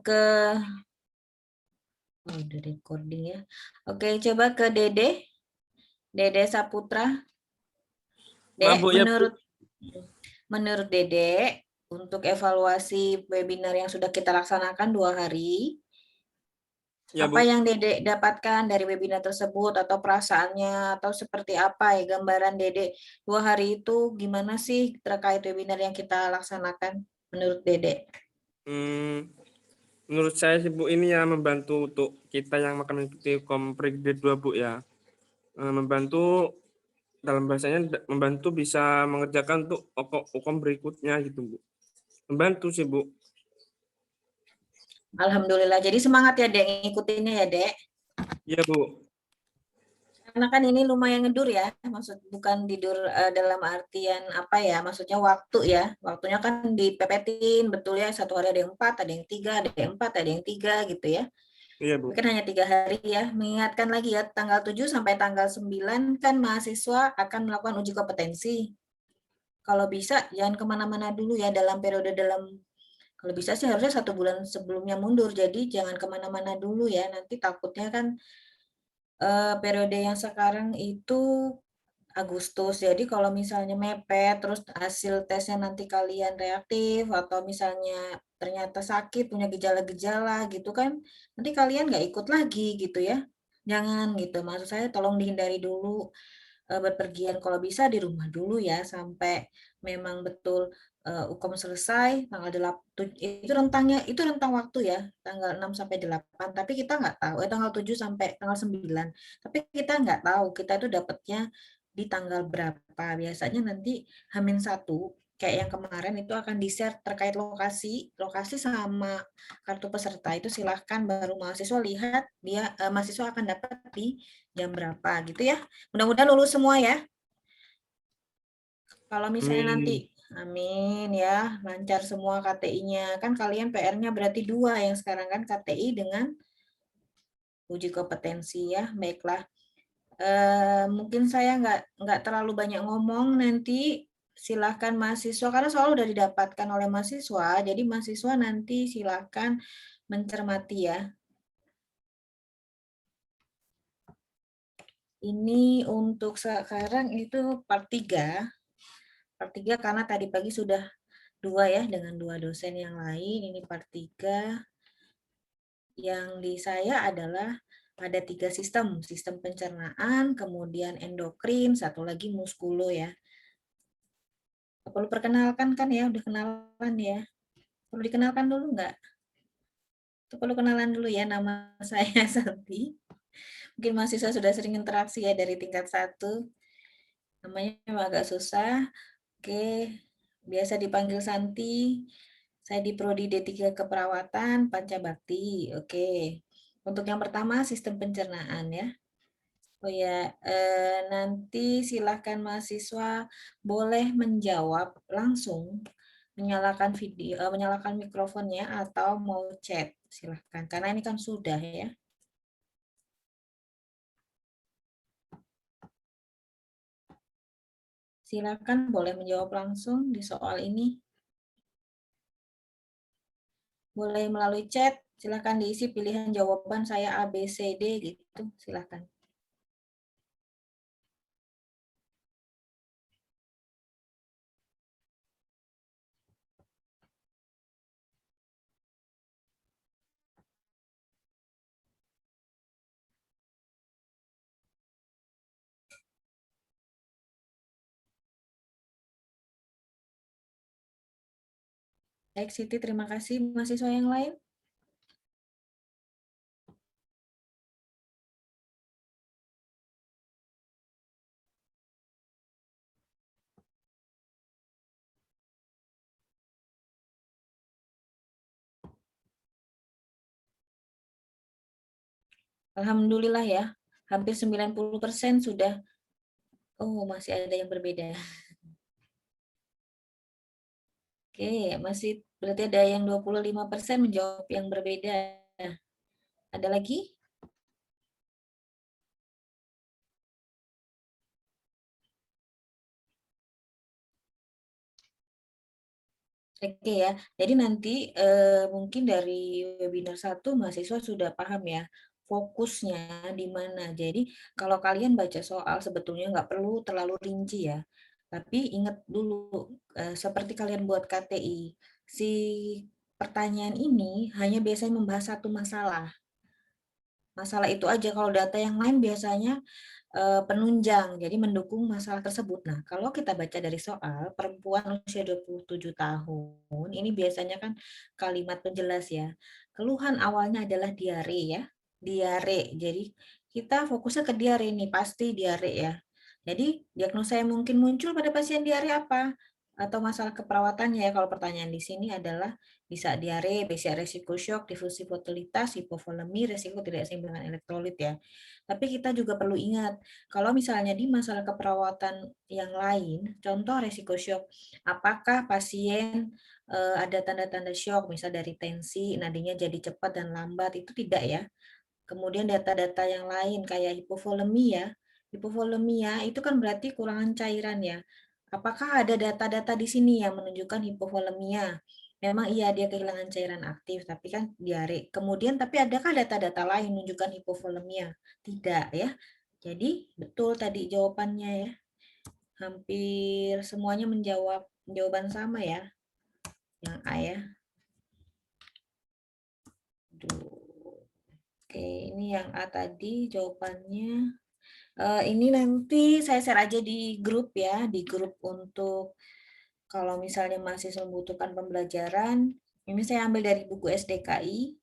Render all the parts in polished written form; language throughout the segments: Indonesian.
ke udah recording ya. Oke, coba ke Dede Saputra. Maaf Dek, Bu ya Bu. menurut Dede untuk evaluasi webinar yang sudah kita laksanakan 2 hari, Ya apa Bu. yang Dede dapatkan dari webinar tersebut atau perasaannya atau seperti apa ya gambaran Dede 2 hari itu gimana sih terkait webinar yang kita laksanakan menurut Dede? Menurut saya sih Bu ini ya membantu untuk kita yang akan mengikuti Komprik D2 Bu ya. Membantu dalam bahasanya membantu bisa mengerjakan untuk UKOM berikutnya gitu Bu. Membantu sih Bu. Alhamdulillah. Jadi semangat ya Dek ngikutinnya ya Dek. Iya Bu. Karena kan ini lumayan ngedur ya, maksud bukan tidur dalam artian apa ya, maksudnya waktu ya, waktunya kan dipepetin betul ya, 1 hari ada yang 4, ada yang 3, ada yang 4, ada yang 3 gitu ya. Iya Tapi Bu. kan hanya 3 hari ya, mengingatkan lagi ya, tanggal 7 sampai tanggal 9 kan mahasiswa akan melakukan uji kompetensi. Kalau bisa jangan kemana-mana dulu ya kalau bisa sih harusnya 1 bulan sebelumnya mundur, jadi jangan kemana-mana dulu ya, nanti takutnya kan periode yang sekarang itu Agustus. Jadi kalau misalnya mepet, terus hasil tesnya nanti kalian reaktif, atau misalnya ternyata sakit, punya gejala-gejala gitu kan, nanti kalian nggak ikut lagi gitu ya. Jangan gitu, maksud saya tolong dihindari dulu berpergian. Kalau bisa di rumah dulu ya, sampai memang betul UKOM selesai, tanggal 8, itu rentang waktu ya, tanggal 6 sampai 8, tapi kita nggak tahu, tanggal 7 sampai tanggal 9, tapi kita nggak tahu, kita itu dapatnya di tanggal berapa. Biasanya nanti H-1 kayak yang kemarin itu akan di-share terkait lokasi sama kartu peserta itu silahkan baru mahasiswa lihat mahasiswa akan dapat di jam berapa gitu ya. Mudah-mudahan lulus semua ya. Kalau misalnya Amin. nanti amin ya, lancar semua KTI-nya. Kan kalian PR-nya berarti 2 yang sekarang kan KTI dengan uji kompetensi ya. Baiklah. Mungkin saya nggak terlalu banyak ngomong, nanti silahkan mahasiswa karena soal udah didapatkan oleh mahasiswa, jadi mahasiswa nanti silahkan mencermati ya. Ini untuk sekarang itu part 3. Part 3 karena tadi pagi sudah 2 ya dengan 2 dosen yang lain. Ini part 3. Yang di saya adalah ada 3 sistem. Sistem pencernaan, kemudian endokrin, satu lagi muskulo ya. Perlu perkenalkan kan ya, udah kenalan ya. Perlu dikenalkan dulu nggak? Perlu kenalan dulu ya, nama saya Santi. Mungkin mahasiswa sudah sering interaksi ya dari tingkat 1. Namanya memang agak susah. Oke, biasa dipanggil Santi. Saya di Prodi D3 Keperawatan Pancabakti. Oke. Untuk yang pertama sistem pencernaan ya. Oh ya, nanti silahkan mahasiswa boleh menjawab langsung, menyalakan video, menyalakan mikrofonnya atau mau chat, silahkan. Karena ini kan sudah ya. Silakan boleh menjawab langsung di soal ini. Boleh melalui chat, silakan diisi pilihan jawaban saya A, B, C, D gitu, silakan. Baik, Siti, terima kasih. Mahasiswa yang lain? Alhamdulillah ya, hampir 90% sudah. Oh, masih ada yang berbeda. Oke, masih berarti ada yang 25% menjawab yang berbeda. Ada lagi? Oke ya, jadi nanti mungkin dari webinar 1 mahasiswa sudah paham ya fokusnya di mana. Jadi kalau kalian baca soal sebetulnya nggak perlu terlalu rinci ya, tapi ingat dulu seperti kalian buat KTI, si pertanyaan ini hanya biasanya membahas satu masalah. Masalah itu aja, kalau data yang lain biasanya penunjang, jadi mendukung masalah tersebut. Nah, kalau kita baca dari soal, perempuan usia 27 tahun, ini biasanya kan kalimat penjelas ya. Keluhan awalnya adalah diare ya, diare. Jadi kita fokusnya ke diare nih, pasti diare ya. Jadi diagnosa yang mungkin muncul pada pasien diare apa? Atau masalah keperawatannya ya, kalau pertanyaan di sini adalah bisa diare, bisa resiko shock, difusi volatilitas, hipovolemi, resiko tidak seimbangan elektrolit ya. Tapi kita juga perlu ingat, kalau misalnya di masalah keperawatan yang lain, contoh resiko shock, apakah pasien ada tanda-tanda shock, misal dari tensi, nadinya jadi cepat dan lambat, itu tidak ya. Kemudian data-data yang lain kayak hipovolemia. Hipovolemia itu kan berarti kurangan cairan ya. Apakah ada data-data di sini yang menunjukkan hipovolemia? Memang iya dia kehilangan cairan aktif, tapi kan diare. Kemudian tapi adakah data-data lain menunjukkan hipovolemia? Tidak ya. Jadi betul tadi jawabannya ya. Hampir semuanya menjawab jawaban sama ya. Yang A ya. Aduh. Oke, ini yang A tadi jawabannya. Ini nanti saya share aja di grup ya, di grup untuk kalau misalnya mahasiswa membutuhkan pembelajaran. Ini saya ambil dari buku SDKI.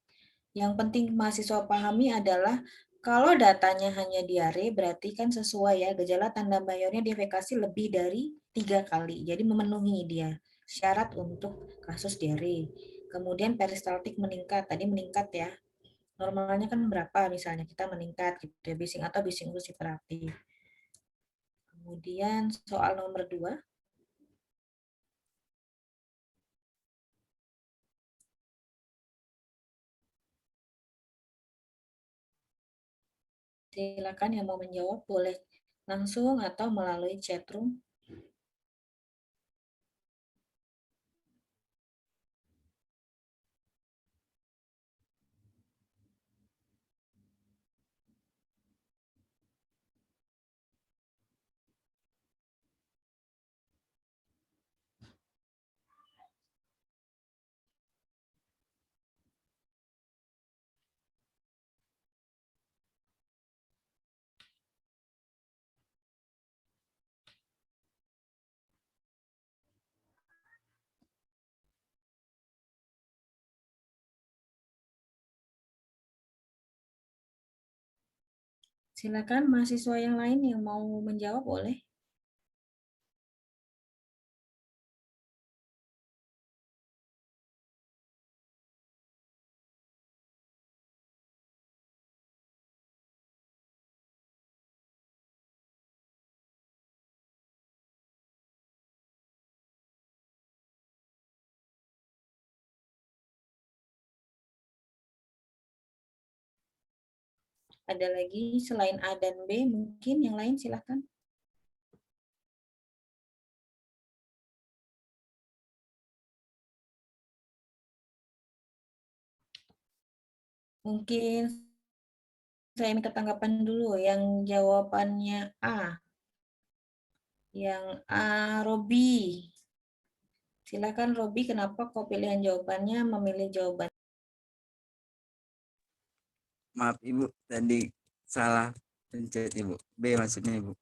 Yang penting mahasiswa pahami adalah kalau datanya hanya diare, berarti kan sesuai ya, gejala tanda mayornya defekasi lebih dari 3 kali. Jadi memenuhi dia syarat untuk kasus diare. Kemudian peristaltik meningkat, tadi meningkat ya. Normalnya kan berapa misalnya kita meningkat gitu ya, bising atau bising usus hiperaktif. Kemudian soal nomor 2, silakan yang mau menjawab boleh langsung atau melalui chat room. Silakan mahasiswa yang lain yang mau menjawab boleh. Ada lagi selain A dan B, mungkin yang lain silakan. Mungkin saya minta tanggapan dulu yang jawabannya A. Yang A, Robi. Silakan Robi, kenapa kok pilihan jawabannya memilih jawaban? Maaf Ibu, tadi salah pencet Ibu. B maksudnya Ibu.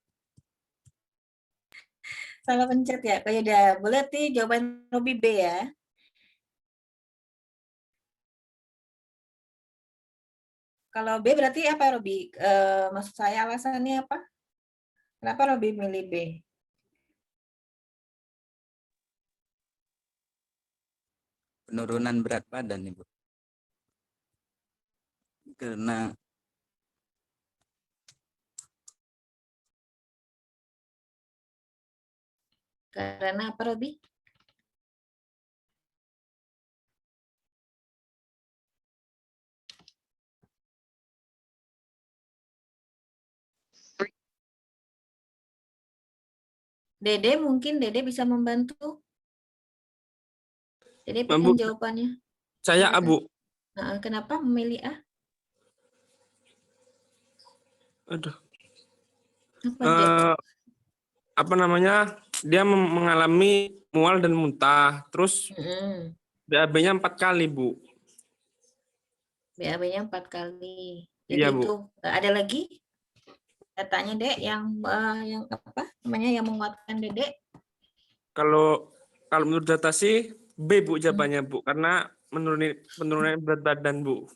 Salah pencet ya? Oh, ya udah, boleh sih jawaban Robi B ya. Kalau B berarti apa Robi? Maksud saya alasannya apa? Kenapa Robi milih B? Penurunan berat badan Ibu. Karena Karena apa Robi? Dede mungkin Dede bisa membantu. Jadi Bu, pengen jawabannya. saya Silakan. Bu. Kenapa memilih A? Aduh. Apa, Dek? Apa namanya? Dia mengalami mual dan muntah. Terus Mm-mm. BAB-nya 4 kali, Bu. BAB-nya 4 kali. Jadi Iya, itu Bu. ada lagi datanya, Dek, yang apa namanya yang menguatkan Dedek? Kalau kalau menurut data sih B, Bu, Hmm. jawabannya, Bu. Karena penurunan berat badan, Bu.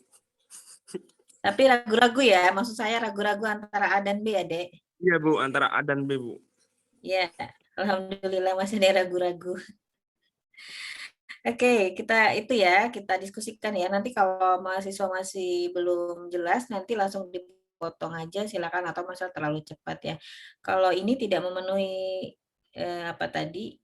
Tapi ragu-ragu ya, maksud saya ragu-ragu antara A dan B ya, Dek. Iya, Bu, antara A dan B, Bu. Ya, alhamdulillah masih ada ragu-ragu. Oke, kita diskusikan ya. Nanti kalau mahasiswa masih belum jelas, nanti langsung dipotong aja silakan atau masa terlalu cepat ya. Kalau ini tidak memenuhi apa tadi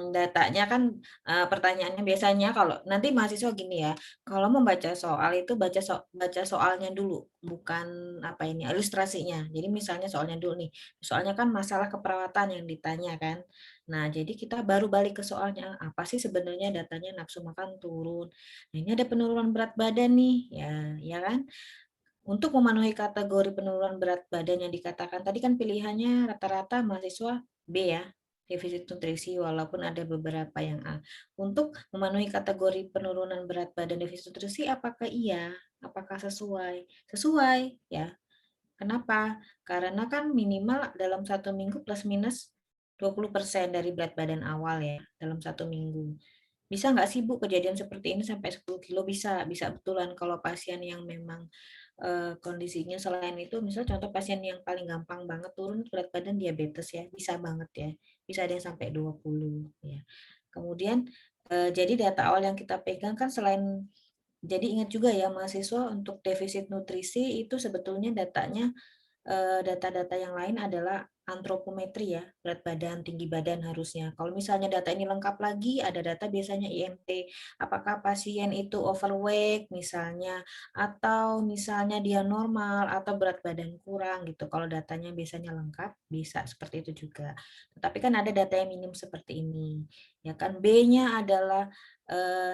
datanya kan pertanyaannya biasanya kalau nanti mahasiswa gini ya, kalau membaca soal itu baca soalnya dulu, bukan apa ini ilustrasinya. Jadi misalnya soalnya dulu nih, soalnya kan masalah keperawatan yang ditanya kan. Nah, jadi kita baru balik ke soalnya, apa sih sebenarnya datanya nafsu makan turun. Nah, ini ada penurunan berat badan nih, ya kan? Untuk memenuhi kategori penurunan berat badan yang dikatakan tadi kan pilihannya rata-rata mahasiswa B ya, defisit nutrisi walaupun ada beberapa yang A. Untuk memenuhi kategori penurunan berat badan defisit nutrisi apakah iya? Apakah sesuai? Sesuai ya. Kenapa? Karena kan minimal dalam 1 minggu plus minus 20% dari berat badan awal ya dalam 1 minggu. Bisa nggak sih Bu kejadian seperti ini sampai 10 kilo? Bisa, bisa betulan kalau pasien yang memang kondisinya selain itu, misal contoh pasien yang paling gampang banget turun berat badan diabetes ya, bisa banget ya, bisa ada yang sampai 20 ya. Kemudian jadi data awal yang kita pegang kan selain jadi ingat juga ya mahasiswa untuk defisit nutrisi itu sebetulnya datanya data-data yang lain adalah antropometri ya, berat badan, tinggi badan harusnya. Kalau misalnya data ini lengkap lagi, ada data biasanya IMT, apakah pasien itu overweight misalnya, atau misalnya dia normal, atau berat badan kurang gitu. Kalau datanya biasanya lengkap, bisa seperti itu juga. Tetapi kan ada data yang minim seperti ini. Ya kan, B-nya adalah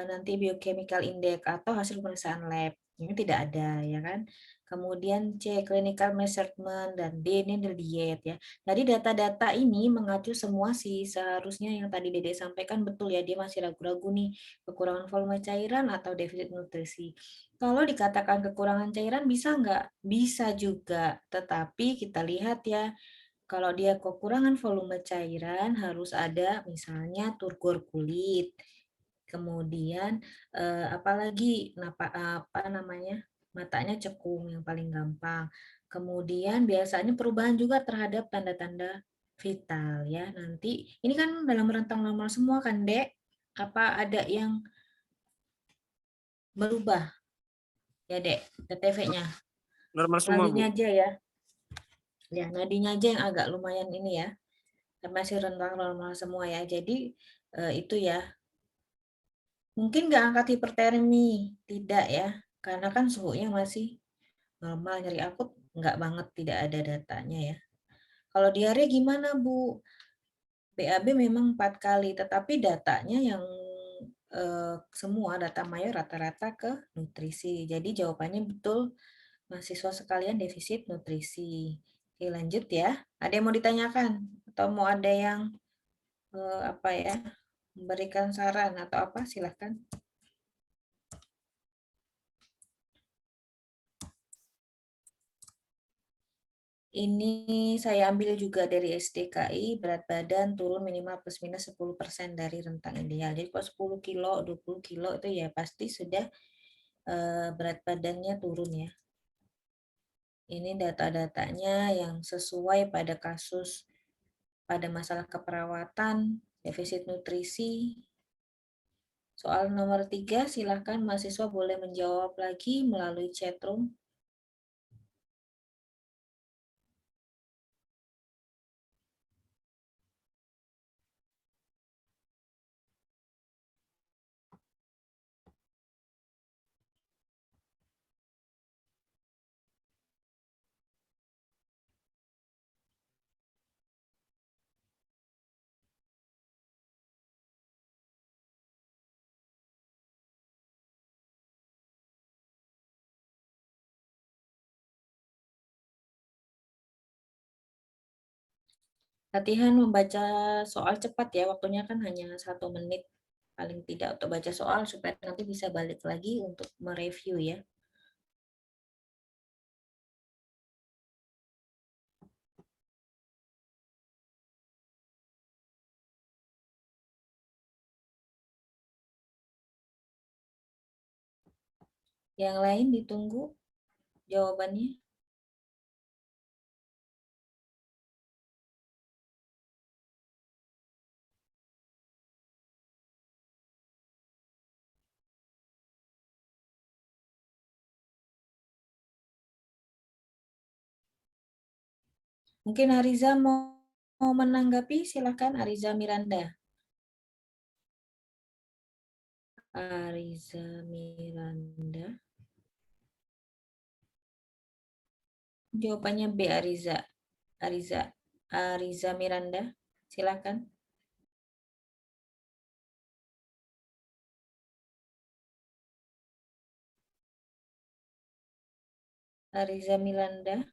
nanti biochemical index atau hasil pemeriksaan lab. Ini tidak ada ya kan. Kemudian C, clinical measurement, dan D, ini diet ya. Jadi data-data ini mengacu semua sih seharusnya yang tadi Dede sampaikan betul ya, dia masih ragu-ragu nih, kekurangan volume cairan atau defisit nutrisi. Kalau dikatakan kekurangan cairan bisa nggak? Bisa juga, tetapi kita lihat ya, kalau dia kekurangan volume cairan harus ada misalnya turgor kulit, kemudian apalagi apa namanya matanya cekung yang paling gampang. Kemudian biasanya perubahan juga terhadap tanda-tanda vital ya. Nanti ini kan dalam rentang normal semua kan, Dek? Apa ada yang berubah ya, Dek? TTV-nya. Normal semua, Nadinya Bu. aja ya. Ya, nadinya aja yang agak lumayan ini ya. Masih rentang normal semua ya. Jadi itu ya. Mungkin nggak angkat hipertermi, tidak ya. Karena kan suhunya masih normal, nyeri akut nggak banget, tidak ada datanya ya. Kalau diare gimana Bu? BAB memang 4 kali, tetapi datanya yang semua data mayor rata-rata ke nutrisi. Jadi jawabannya betul, mahasiswa sekalian defisit nutrisi. Oke, lanjut ya. Ada yang mau ditanyakan? Atau mau ada yang apa ya, memberikan saran atau apa? Silahkan. Ini saya ambil juga dari SDKI, berat badan turun minimal plus minus 10% dari rentang ideal. Jadi kalau 10 kilo, 20 kilo itu ya pasti sudah berat badannya turun ya. Ini data-datanya yang sesuai pada kasus, pada masalah keperawatan, defisit nutrisi. Soal nomor 3, silakan mahasiswa boleh menjawab lagi melalui chat room. Latihan membaca soal cepat ya, waktunya kan hanya 1 menit paling tidak untuk baca soal supaya nanti bisa balik lagi untuk mereview ya. Yang lain ditunggu jawabannya. Mungkin Ariza mau menanggapi, silakan Ariza Miranda. Ariza Miranda. Jawabannya B, Ariza. Ariza Miranda, silakan. Ariza Miranda,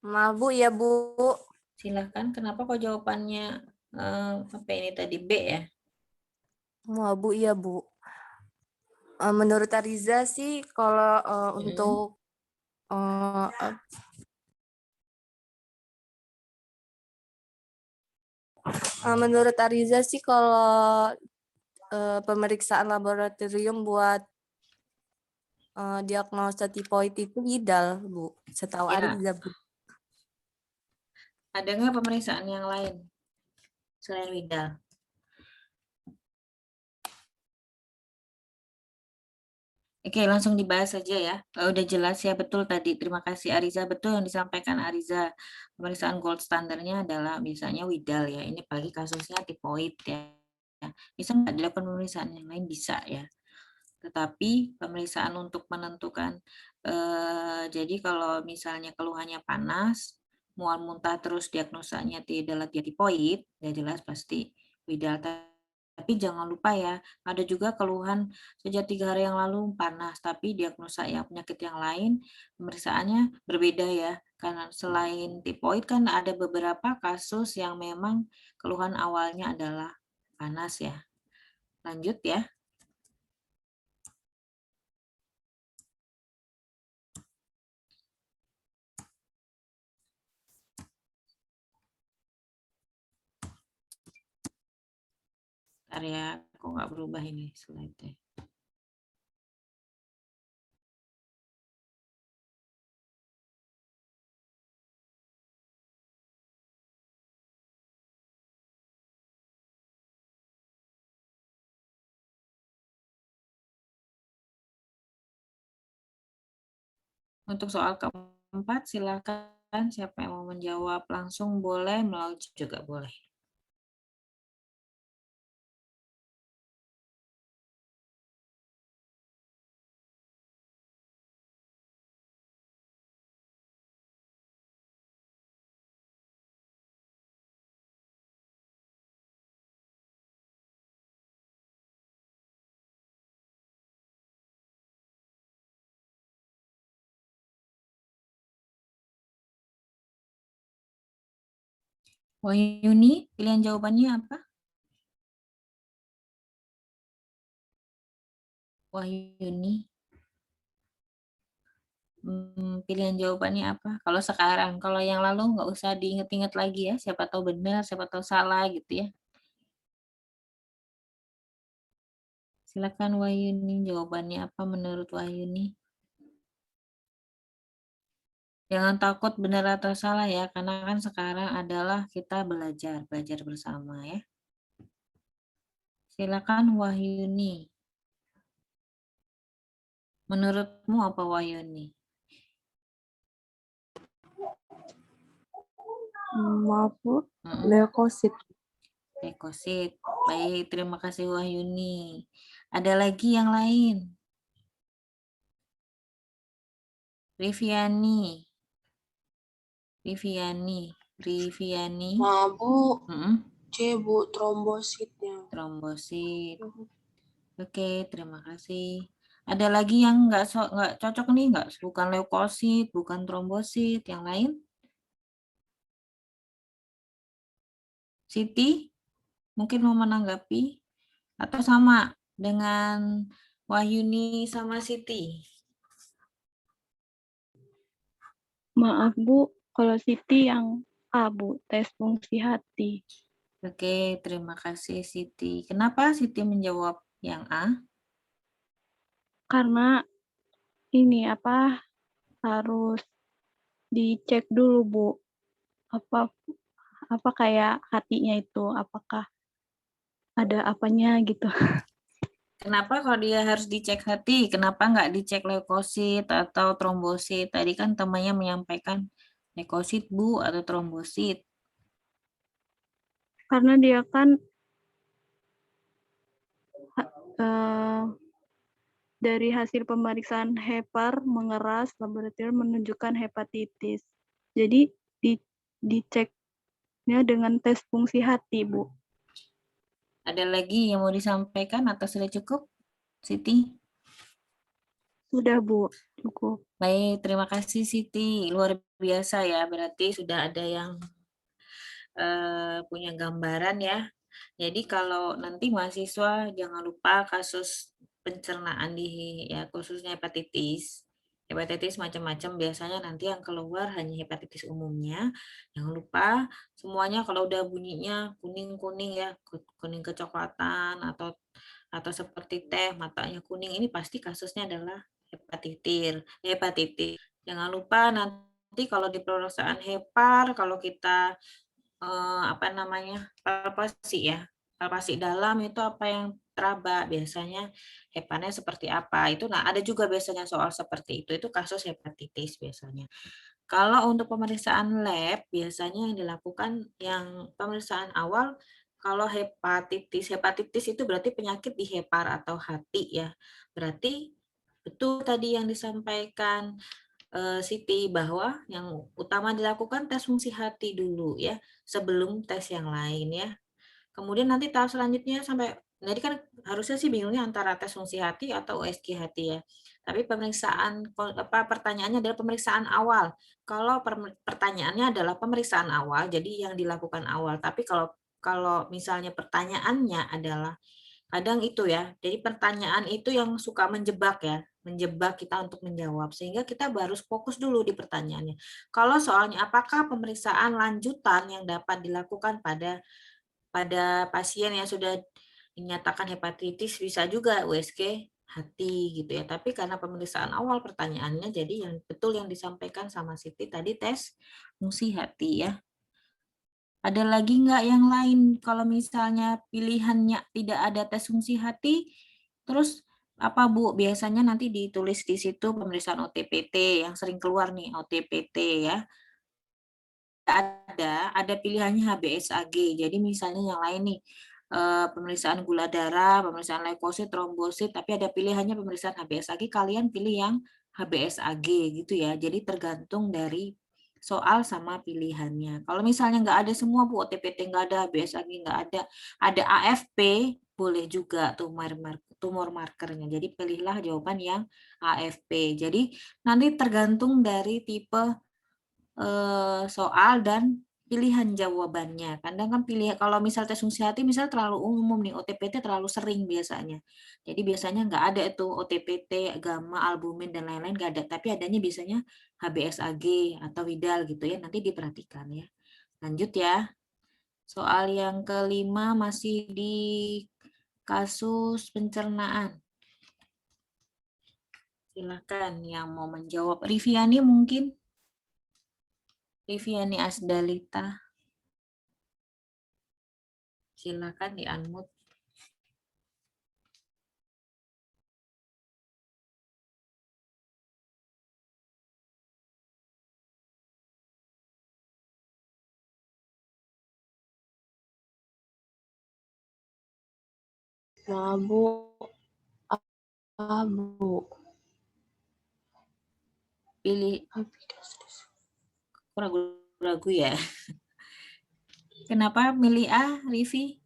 Maaf Bu, ya Bu. silakan. Kenapa kok jawabannya apa ini tadi B ya? Maaf Bu, ya Bu. Menurut Ariza sih kalau untuk menurut Ariza sih kalau pemeriksaan laboratorium buat diagnosa tipoid itu IDAL, Bu. Setahu Ya. Ariza, Bu. Ada nggak pemeriksaan yang lain selain Widal? Oke, langsung dibahas saja ya. Udah jelas ya, betul tadi. Terima kasih Ariza, betul yang disampaikan Ariza. Pemeriksaan gold standarnya adalah misalnya Widal ya. Ini apalagi kasusnya tipoid ya. Bisa nggak dilakukan pemeriksaan yang lain? Bisa ya. Tetapi pemeriksaan untuk menentukan, jadi kalau misalnya keluhannya panas, mual muntah terus diagnosanya tidak tipoid, ya jelas pasti Widal. Tapi jangan lupa ya, ada juga keluhan sejak 3 hari yang lalu panas, tapi diagnosa ya penyakit yang lain, pemeriksaannya berbeda ya. Karena selain tipoid kan ada beberapa kasus yang memang keluhan awalnya adalah panas ya. Lanjut ya. Bentar ya, kok nggak berubah ini slide-nya. Untuk soal keempat, silakan siapa yang mau menjawab langsung boleh, melalui chat juga boleh. Wahyuni, pilihan jawabannya apa? Wahyuni. Pilihan jawabannya apa? Kalau sekarang, kalau yang lalu nggak usah diingat-ingat lagi ya, siapa tahu benar, siapa tahu salah gitu ya. Silakan Wahyuni, jawabannya apa menurut Wahyuni? Jangan takut benar atau salah ya, karena kan sekarang adalah kita belajar bersama ya. Silakan Wahyuni. Menurutmu apa Wahyuni? Maaf Bu, leukosit. Leukosit. Baik, terima kasih Wahyuni. Ada lagi yang lain? Riviani. Maaf Bu, Mm-mm. C Bu, trombositnya. Trombosit. Oke, terima kasih. Ada lagi yang nggak cocok nih, bukan leukosit, bukan trombosit, yang lain? Siti, mungkin mau menanggapi? Atau sama dengan Wahyuni sama Siti? Maaf Bu, kalau Siti yang A Bu, tes fungsi hati. Oke, terima kasih Siti. Kenapa Siti menjawab yang A? Karena ini harus dicek dulu Bu, apa kayak hatinya itu, apakah ada apanya gitu. Kenapa kalau dia harus dicek hati? Kenapa nggak dicek leukosit atau trombosit? Tadi kan temannya menyampaikan leukosit Bu atau trombosit. Karena dia kan eh, dari hasil pemeriksaan hepar mengeras laboratorium menunjukkan hepatitis. Jadi diceknya dengan tes fungsi hati, Bu. Ada lagi yang mau disampaikan atau sudah cukup? Siti? Sudah, Bu. Cukup. Baik, terima kasih Siti. Luar biasa ya, berarti sudah ada yang punya gambaran ya. Jadi kalau nanti mahasiswa jangan lupa kasus pencernaan di ya khususnya hepatitis. Hepatitis macam-macam biasanya nanti yang keluar hanya hepatitis umumnya. Jangan lupa semuanya kalau udah bunyinya kuning-kuning ya, kuning kecoklatan atau seperti teh matanya kuning ini pasti kasusnya adalah hepatitis. Jangan lupa nanti kalau di pemeriksaan hepar kalau kita palpasi dalam itu apa yang teraba biasanya heparnya seperti apa itu. Nah ada juga biasanya soal seperti itu kasus hepatitis biasanya. Kalau untuk pemeriksaan lab biasanya yang dilakukan yang pemeriksaan awal kalau hepatitis itu berarti penyakit di hepar atau hati ya, berarti betul tadi yang disampaikan Siti bahwa yang utama dilakukan tes fungsi hati dulu ya sebelum tes yang lain ya. Kemudian nanti tahap selanjutnya sampai jadi kan harusnya sih bingungnya antara tes fungsi hati atau USG hati ya. Tapi pertanyaannya adalah pemeriksaan awal. Kalau pertanyaannya adalah pemeriksaan awal, jadi yang dilakukan awal. Tapi kalau misalnya pertanyaannya adalah kadang itu ya, jadi pertanyaan itu yang suka menjebak ya, menjebak kita untuk menjawab, sehingga kita harus fokus dulu di pertanyaannya. Kalau soalnya apakah pemeriksaan lanjutan yang dapat dilakukan pada pasien yang sudah dinyatakan hepatitis bisa juga USG hati gitu ya, tapi karena pemeriksaan awal pertanyaannya, jadi yang betul yang disampaikan sama Siti tadi tes fungsi hati ya. Ada lagi nggak yang lain kalau misalnya pilihannya tidak ada tes fungsi hati, terus apa Bu? Biasanya nanti ditulis di situ pemeriksaan OTPT yang sering keluar nih OTPT ya. Ada pilihannya HBsAg. Jadi misalnya yang lain nih pemeriksaan gula darah, pemeriksaan leukosit, trombosit, tapi ada pilihannya pemeriksaan HBsAg. Kalian pilih yang HBsAg gitu ya. Jadi tergantung dari soal sama pilihannya. Kalau misalnya nggak ada semua Bu, OTPT nggak ada, HBsAg nggak ada AFP, boleh juga tumor markernya. Jadi pilihlah jawaban yang AFP. Jadi nanti tergantung dari tipe soal dan pilihan jawabannya. Kadang kan pilih kalau misal tes fungsi hati misal terlalu umum nih, OTPT terlalu sering biasanya. Jadi biasanya nggak ada itu OTPT, gamma, albumin dan lain-lain nggak ada. Tapi adanya biasanya HBsAg atau Widal gitu ya. Nanti diperhatikan ya. Lanjut ya. Soal yang kelima masih di kasus pencernaan. Silakan yang mau menjawab. Riviani mungkin. Riviani Asdalita. Silakan di-unmute. Mabuk. Abu. Pilih ragu-ragu ya. Kenapa milih A, Rivi?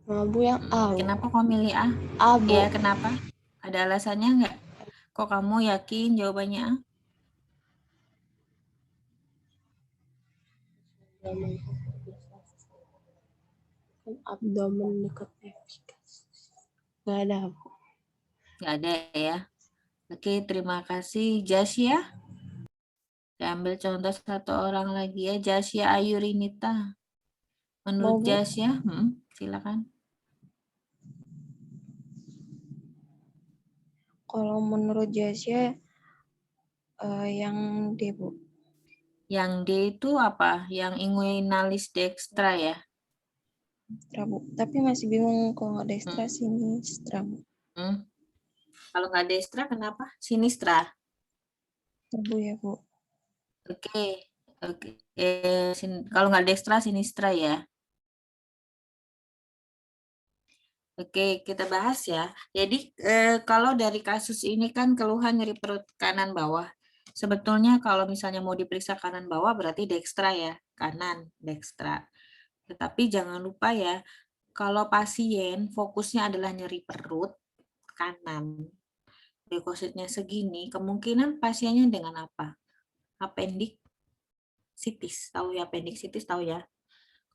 Mabuk yang A. Kenapa kau milih A? Abu. Ya, kenapa? Ada alasannya nggak? Kok kamu yakin jawabannya A? Abdomen dekat epikas. Nggak ada, Bu. Nggak ada ya. Oke, terima kasih. Jasya. Saya ambil contoh satu orang lagi ya. Jasya Ayurinita. Menurut Mau, Bu? Jasya, silakan. Kalau menurut Jasya, yang D, Bu. Yang D itu apa? Yang inguinalis dextra ya? Sinistra, Bu. Tapi masih bingung kalau nggak dextra, sinistra, Bu. Kalau nggak dextra kenapa? Sinistra. Bu ya, Bu. Oke. Oke. Kalau nggak dextra, sinistra ya. Oke, kita bahas ya. Jadi kalau dari kasus ini kan keluhan nyeri perut kanan bawah. Sebetulnya kalau misalnya mau diperiksa kanan bawah berarti dextra ya, kanan dextra. Tetapi jangan lupa ya, kalau pasien fokusnya adalah nyeri perut kanan, leukositnya segini, kemungkinan pasiennya dengan apa? Appendicitis, tahu ya appendicitis tahu ya?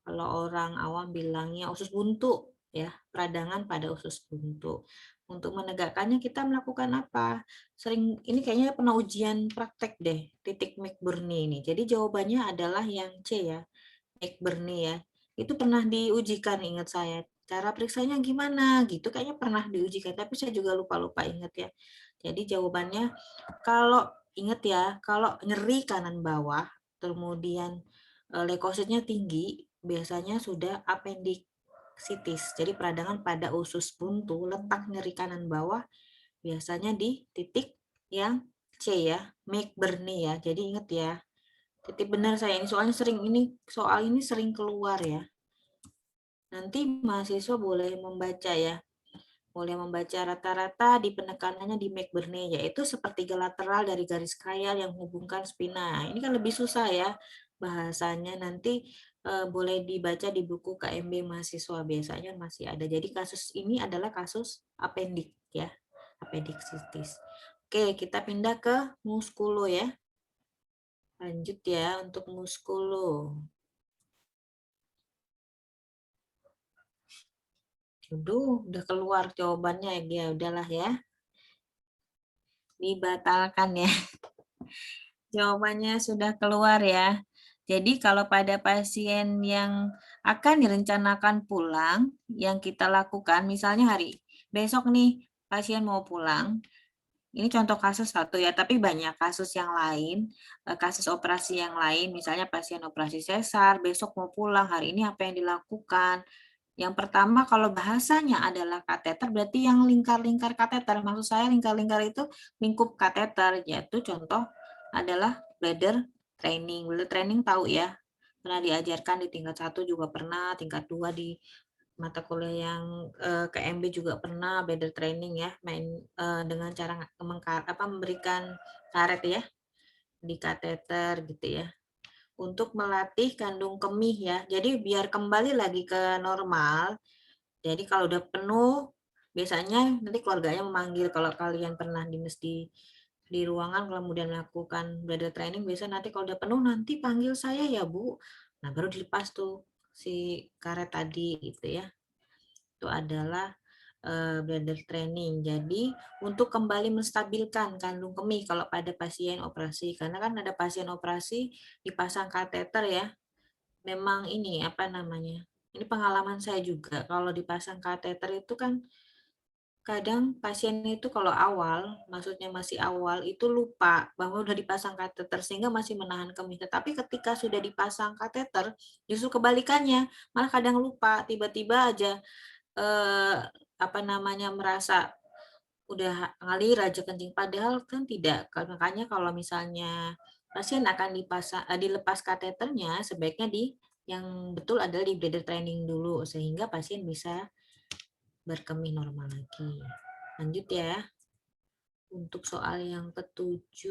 Kalau orang awam bilangnya usus buntu ya, peradangan pada usus buntu. Untuk menegakkannya kita melakukan apa? Sering ini kayaknya pernah ujian praktek deh, titik McBurney ini. Jadi jawabannya adalah yang C ya, McBurney ya. Itu pernah diujikan ingat saya. Cara periksanya gimana gitu kayaknya pernah diujikan, tapi saya juga lupa-lupa ingat ya. Jadi jawabannya kalau ingat ya, kalau nyeri kanan bawah, kemudian leukositnya tinggi, biasanya sudah appendicitis. Jadi peradangan pada usus buntu, letak nyeri kanan bawah biasanya di titik yang C ya, McBurney ya. Jadi ingat ya. Titik benar saya ini soalnya soal ini sering keluar ya. Nanti mahasiswa boleh membaca ya. Boleh membaca rata-rata di penekanannya di McBurney, yaitu sepertiga lateral dari garis krial yang menghubungkan spina. Ini kan lebih susah ya bahasanya. Nanti boleh dibaca di buku KMB mahasiswa, biasanya masih ada. Jadi kasus ini adalah kasus appendix ya, appendicitis. Oke, kita pindah ke muskulo ya. Lanjut ya untuk muskulo. Udah keluar jawabannya ya, udahlah ya. Dibatalkan ya. Jawabannya sudah keluar ya. Jadi kalau pada pasien yang akan direncanakan pulang, yang kita lakukan, misalnya besok nih pasien mau pulang, ini contoh kasus satu ya, tapi banyak kasus yang lain, kasus operasi yang lain, misalnya pasien operasi sesar, besok mau pulang, hari ini apa yang dilakukan? Yang pertama kalau bahasanya adalah kateter, berarti yang lingkar-lingkar kateter, maksud saya lingkar-lingkar itu lingkup kateter, yaitu contoh adalah bladder training. Bladder training tahu ya, pernah diajarkan di tingkat 1 juga pernah, tingkat 2 di mata kuliah yang KMB juga pernah bladder training ya, main dengan cara memberikan karet ya di kateter gitu ya, untuk melatih kandung kemih ya. Jadi biar kembali lagi ke normal. Jadi kalau udah penuh, biasanya nanti keluarganya memanggil, kalau kalian pernah dinas di ruangan kemudian melakukan bladder training, biasanya nanti kalau udah penuh nanti panggil saya ya Bu. Nah baru dilepas tuh si karet tadi gitu ya. Itu adalah bladder training. Jadi untuk kembali menstabilkan kandung kemih kalau pada pasien operasi, karena kan ada pasien operasi dipasang kateter ya. Memang ini apa namanya? Ini pengalaman saya juga, kalau dipasang kateter itu kan kadang pasien itu kalau awal, maksudnya masih awal, itu lupa bahwa udah dipasang kateter sehingga masih menahan kemih. Tetapi ketika sudah dipasang kateter, justru kebalikannya, malah kadang lupa, tiba-tiba aja merasa udah ngalir aja kencing, padahal kan tidak. Makanya kalau misalnya pasien akan dilepas kateternya, sebaiknya yang betul adalah di bladder training dulu sehingga pasien bisa berkemih normal lagi. Lanjut ya. Untuk soal yang ke-7.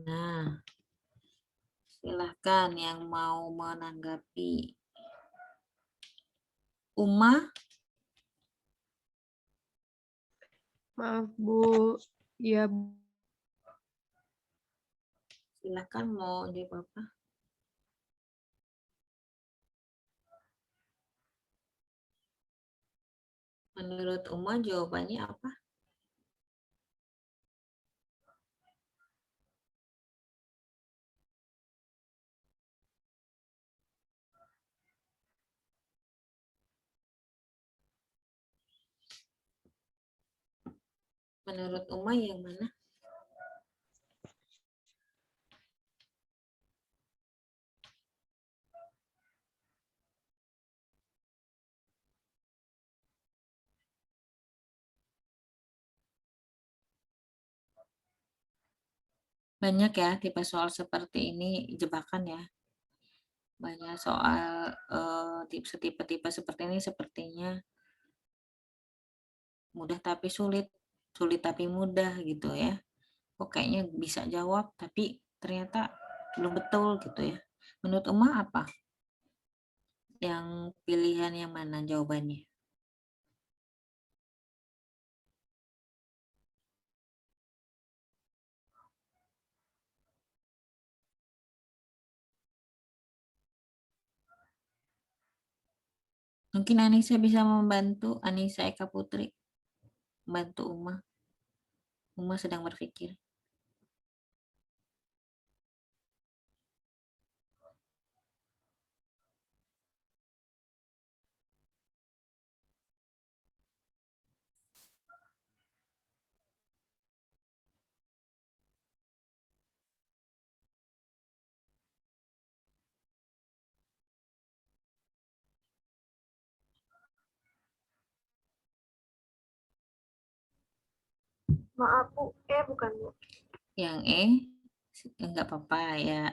Nah, silahkan yang mau menanggapi. Uma? Maaf, Bu. Ya, Silahkan mau jawab apa? Menurut Uma jawabannya apa? Menurut Uma yang mana? Banyak ya tipe soal seperti ini, jebakan ya. Banyak soal tipe-tipe seperti ini sepertinya mudah tapi sulit, sulit tapi mudah gitu ya. Kok kayaknya bisa jawab tapi ternyata belum betul gitu ya. Menurut Uma apa? Yang pilihan yang mana jawabannya? Mungkin Anissa bisa membantu, Anissa Eka Putri. Bantu Uma. Uma sedang berpikir. Maaf Bu, bukan Bu. Yang E, enggak apa-apa ya.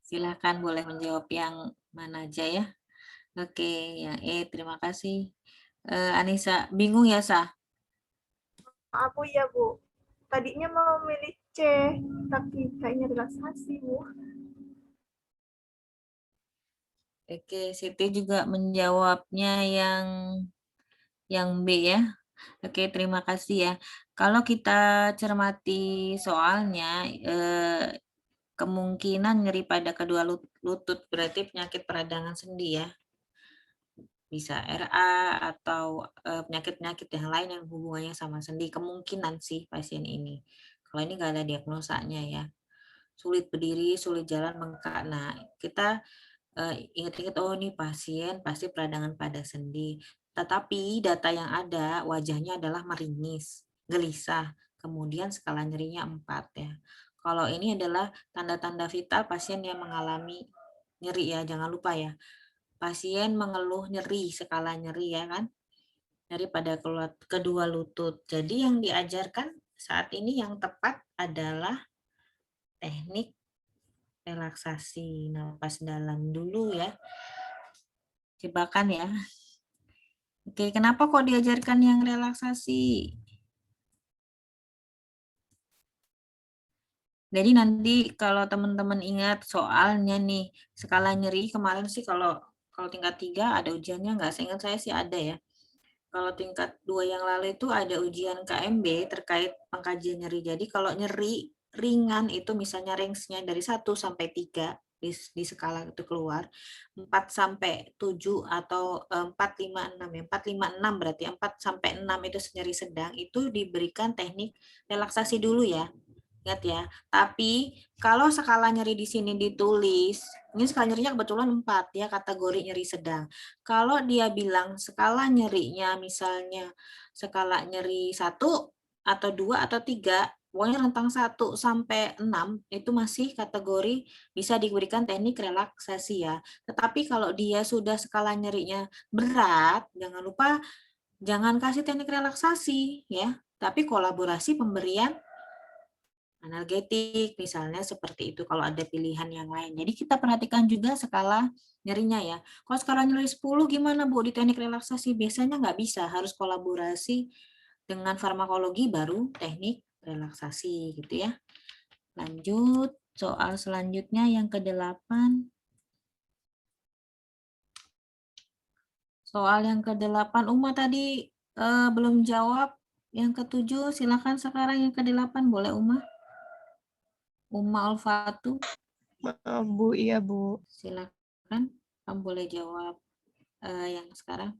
Silakan boleh menjawab yang mana aja ya. Oke, yang E, terima kasih. Anissa, bingung ya, Sah? Maaf Bu ya Bu. Tadinya mau milih C, tapi kayaknya relaksasi Bu. Oke, Siti juga menjawabnya yang B ya. Oke, terima kasih ya. Kalau kita cermati soalnya, kemungkinan nyeri pada kedua lutut berarti penyakit peradangan sendi ya. Bisa RA atau penyakit-penyakit yang lain yang hubungannya sama sendi. Kemungkinan sih pasien ini. Kalau ini nggak ada diagnosanya ya. Sulit berdiri, sulit jalan, bengkak. Nah, kita ingat-ingat, oh ini pasien pasti peradangan pada sendi. Tetapi data yang ada wajahnya adalah meringis, gelisah, kemudian skala nyerinya 4 ya. Kalau ini adalah tanda-tanda vital pasien yang mengalami nyeri ya, jangan lupa ya. Pasien mengeluh nyeri, skala nyeri ya kan, nyeri pada kedua lutut. Jadi yang diajarkan saat ini yang tepat adalah teknik relaksasi napas dalam dulu ya. Jebakan ya. Oke, kenapa kok diajarkan yang relaksasi? Jadi nanti kalau teman-teman ingat soalnya nih, skala nyeri kemarin sih kalau tingkat 3 ada ujiannya nggak? Seingat saya sih ada ya. Kalau tingkat 2 yang lalu itu ada ujian KMB terkait pengkajian nyeri. Jadi kalau nyeri ringan itu misalnya range-nya dari 1 sampai 3 di skala itu keluar 4 sampai 7 atau 4, 5, 6 ya. 4, 5, 6 berarti 4 sampai 6 itu nyeri sedang itu diberikan teknik relaksasi dulu ya. Ingat ya. Tapi kalau skala nyeri di sini ditulis, ini skala nyerinya kebetulan 4 ya, kategori nyeri sedang. Kalau dia bilang skala nyerinya misalnya skala nyeri 1 atau 2 atau 3, pokoknya rentang 1 sampai 6 itu masih kategori bisa diberikan teknik relaksasi ya. Tetapi kalau dia sudah skala nyerinya berat, jangan lupa jangan kasih teknik relaksasi ya, tapi kolaborasi pemberian analgetik misalnya seperti itu kalau ada pilihan yang lain. Jadi kita perhatikan juga skala nyerinya ya. Kalau skala nyeri 10 gimana Bu di teknik relaksasi? Biasanya nggak bisa, harus kolaborasi dengan farmakologi baru teknik relaksasi gitu ya. Lanjut, soal selanjutnya yang ke-8. Soal yang ke-8 Uma tadi belum jawab. Yang ke-7 silakan sekarang yang ke-8 boleh Uma. Uma Alfatu. Maaf Bu, iya Bu. Silakan, kamu boleh jawab yang sekarang.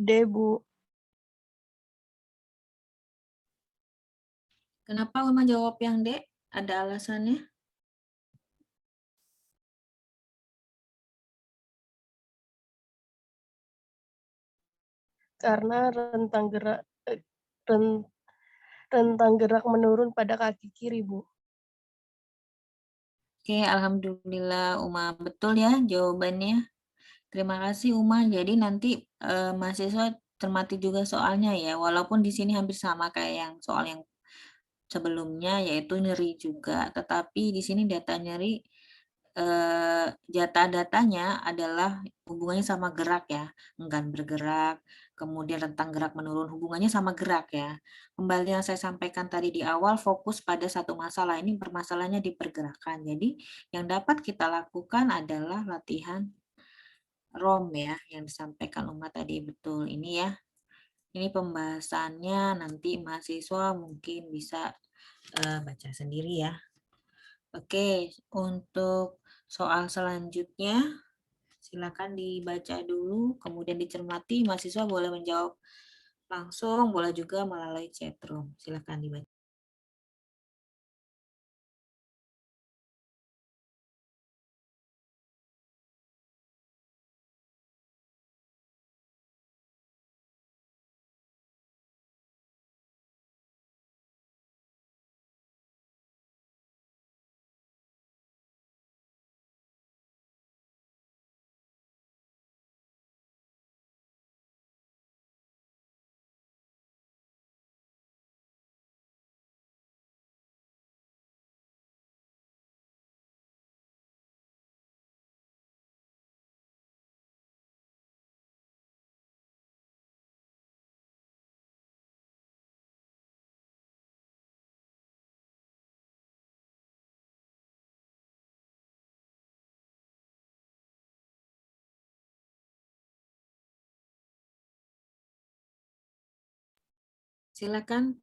D, Bu. Kenapa Uma jawab yang D? Ada alasannya? Karena rentang gerak menurun pada kaki kiri, Bu. Oke, alhamdulillah Uma betul ya jawabannya. Terima kasih Uma. Jadi nanti mahasiswa cermati juga soalnya ya, walaupun di sini hampir sama kayak yang soal yang sebelumnya yaitu nyeri juga, tetapi di sini data nyeri data-datanya adalah hubungannya sama gerak ya, enggan bergerak, kemudian rentang gerak menurun, hubungannya sama gerak ya. Kembali yang saya sampaikan tadi di awal, fokus pada satu masalah, ini permasalahannya di pergerakan. Jadi yang dapat kita lakukan adalah latihan ROM ya, yang disampaikan Uma tadi betul ini ya. Ini pembahasannya nanti mahasiswa mungkin bisa baca sendiri ya. Oke, untuk soal selanjutnya silakan dibaca dulu, kemudian dicermati. Mahasiswa boleh menjawab langsung, boleh juga melalui chat room. Silakan dibaca. Silakan,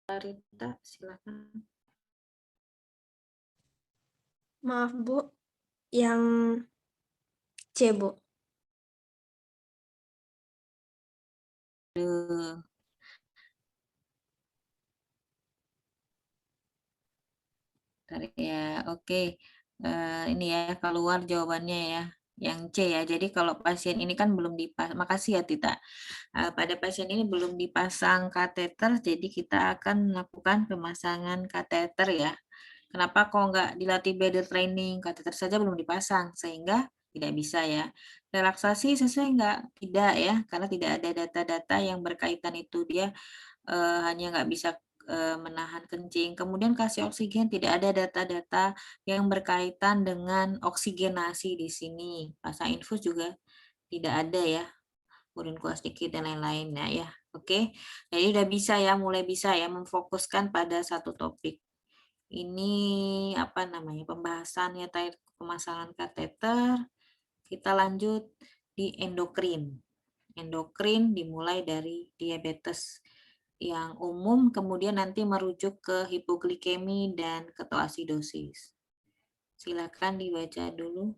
Rita, silakan. Maaf Bu, yang C Bu. Bentar ya, oke. Ini ya keluar jawabannya ya, yang C ya. Jadi kalau pasien ini kan belum dipasang, makasih ya Tita. Pada pasien ini belum dipasang kateter, jadi kita akan melakukan pemasangan kateter ya. Kenapa kok nggak dilatih bladder training? Kateter saja belum dipasang, sehingga tidak bisa ya. Relaksasi sesuai nggak? Tidak ya, karena tidak ada data-data yang berkaitan itu. Dia hanya nggak bisa menahan kencing. Kemudian kasih oksigen, tidak ada data-data yang berkaitan dengan oksigenasi di sini. Pasang infus juga tidak ada ya, urin kuas dikit dan lain-lainnya ya. Oke, jadi udah bisa ya, mulai bisa ya memfokuskan pada satu topik. Ini apa namanya pembahasannya terkait pemasangan kateter. Kita lanjut di endokrin. Endokrin dimulai dari diabetes yang umum, kemudian nanti merujuk ke hipoglikemi dan ketoasidosis. Silakan dibaca dulu.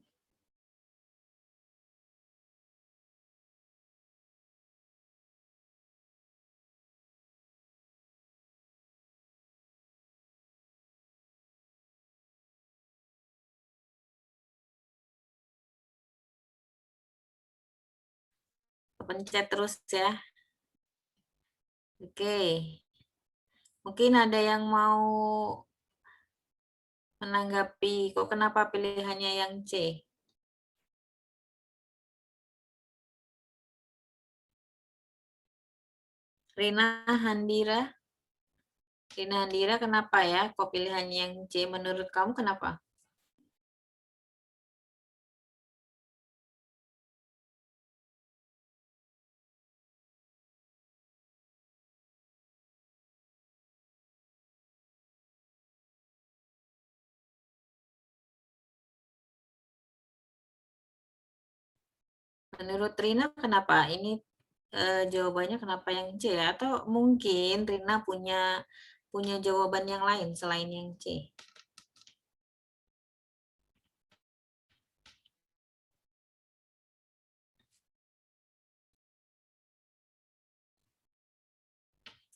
Pencet terus ya. Oke. Mungkin ada yang mau menanggapi, kok kenapa pilihannya yang C? Rina Handira. Rina Handira kenapa ya? Kok pilihannya yang C? Menurut kamu kenapa? Menurut Rina kenapa? Ini jawabannya kenapa yang C ya? Atau mungkin Rina punya jawaban yang lain selain yang C?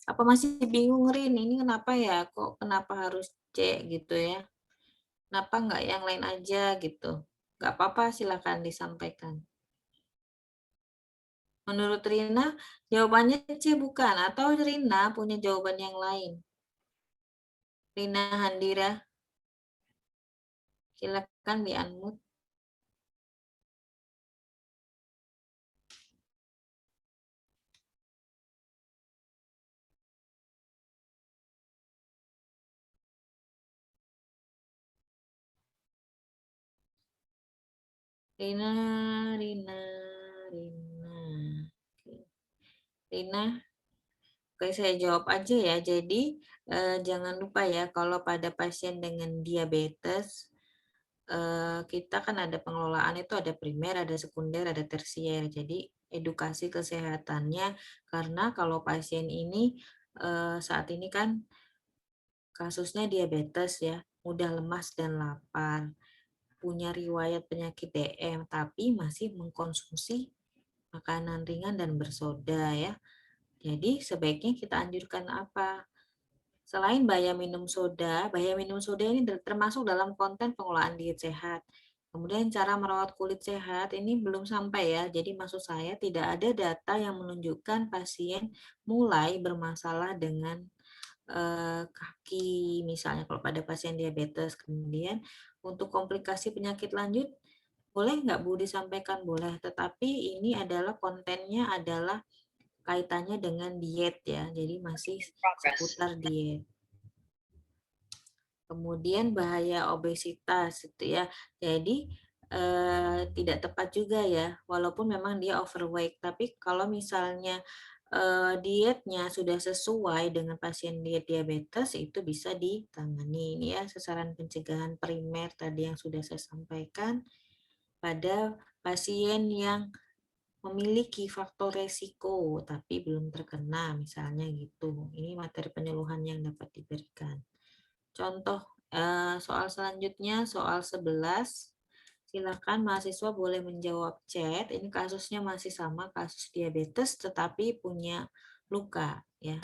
Apa masih bingung, Rin? Ini kenapa ya? Kok kenapa harus C gitu ya? Kenapa nggak yang lain aja gitu? Nggak apa-apa, silakan disampaikan. Menurut Rina, jawabannya C bukan? Atau Rina punya jawaban yang lain? Rina Handira, silakan di-unmute. Rina, Rina, Rina. Oke. Rina, oke saya jawab aja ya. Jadi jangan lupa ya kalau pada pasien dengan diabetes kita kan ada pengelolaan itu ada primer, ada sekunder, ada tersier. Jadi edukasi kesehatannya karena kalau pasien ini saat ini kan kasusnya diabetes ya, mudah lemas dan lapar, punya riwayat penyakit DM tapi masih mengkonsumsi makanan ringan dan bersoda ya. Jadi sebaiknya kita anjurkan apa? Selain bahaya minum soda ini termasuk dalam konten pengelolaan diet sehat. Kemudian cara merawat kulit sehat ini belum sampai ya. Jadi maksud saya tidak ada data yang menunjukkan pasien mulai bermasalah dengan kaki misalnya kalau pada pasien diabetes. Kemudian untuk komplikasi penyakit lanjut boleh nggak Bu disampaikan? Boleh, tetapi ini adalah kontennya adalah kaitannya dengan diet ya, jadi masih seputar diet. Kemudian bahaya obesitas itu ya, jadi tidak tepat juga ya, walaupun memang dia overweight, tapi kalau misalnya dietnya sudah sesuai dengan pasien diet diabetes itu bisa ditangani. Ini ya sasaran pencegahan primer tadi yang sudah saya sampaikan pada pasien yang memiliki faktor resiko tapi belum terkena misalnya gitu. Ini materi penyuluhan yang dapat diberikan. Contoh soal selanjutnya soal 11. Silakan mahasiswa boleh menjawab chat. Ini kasusnya masih sama kasus diabetes tetapi punya luka ya.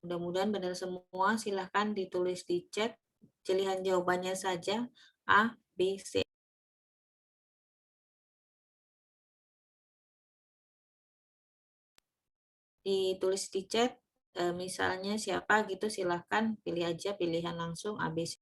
Mudah-mudahan benar semua. Silakan ditulis di chat pilihan jawabannya saja A, B, C. Ditulis di chat misalnya siapa gitu silahkan pilih aja pilihan langsung A, B, C.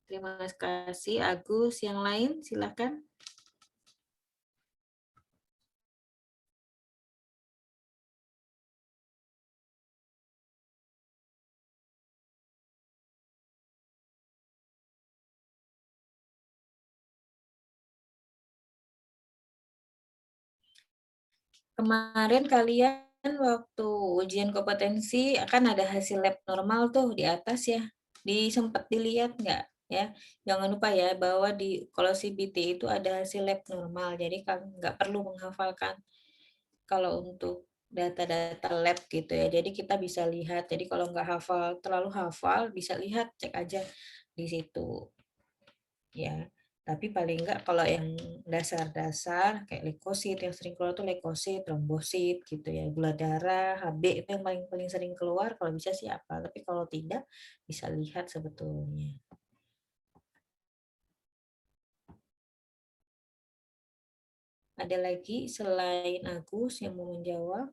Terima kasih Agus. Yang lain silakan. Kemarin kalian waktu ujian kompetensi akan ada hasil lab normal tuh di atas ya. Sempat dilihat nggak ya? Jangan lupa ya bahwa di kalau CBT itu ada hasil lab normal. Jadi nggak perlu menghafalkan kalau untuk data-data lab gitu ya. Jadi kita bisa lihat. Jadi kalau nggak terlalu hafal bisa lihat cek aja di situ ya. Tapi paling enggak kalau yang dasar-dasar kayak leukosit yang sering keluar tuh leukosit, trombosit gitu ya, gula darah, HB itu yang paling sering keluar kalau bisa sih apa. Tapi kalau tidak bisa lihat sebetulnya. Ada lagi selain Agus yang mau menjawab?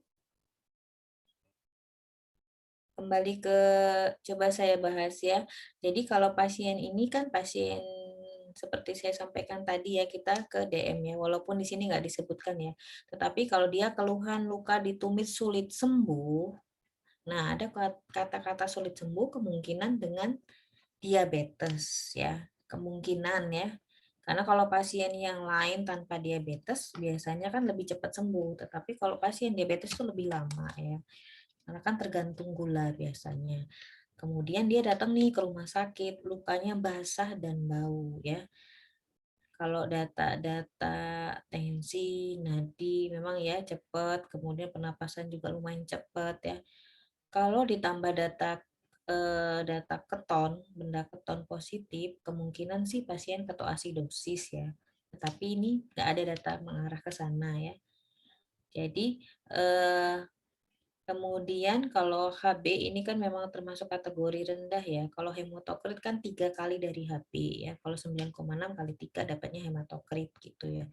Kembali ke coba saya bahas ya. Jadi kalau pasien ini kan pasien seperti saya sampaikan tadi ya kita ke DM ya, walaupun di sini nggak disebutkan ya. Tetapi kalau dia keluhan luka di tumit sulit sembuh, nah ada kata-kata sulit sembuh kemungkinan dengan diabetes ya, kemungkinan ya. Karena kalau pasien yang lain tanpa diabetes biasanya kan lebih cepat sembuh, tetapi kalau pasien diabetes itu lebih lama ya. Karena kan tergantung gula biasanya. Kemudian dia datang nih ke rumah sakit, lukanya basah dan bau ya. Kalau data-data tensi, nadi memang ya cepat, kemudian pernapasan juga lumayan cepat ya. Kalau ditambah data keton, benda keton positif, kemungkinan sih pasien ketoasidosis ya. Tetapi ini nggak ada data mengarah ke sana ya. Jadi kemudian kalau HB ini kan memang termasuk kategori rendah ya. Kalau hematokrit kan 3 kali dari HB ya. Kalau 9,6 kali 3 dapatnya hematokrit gitu ya.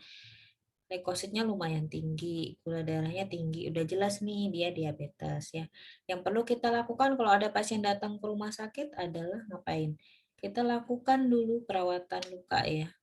Leukositnya lumayan tinggi, gula darahnya tinggi, udah jelas nih dia diabetes ya. Yang perlu kita lakukan kalau ada pasien datang ke rumah sakit adalah ngapain? Kita lakukan dulu perawatan luka ya.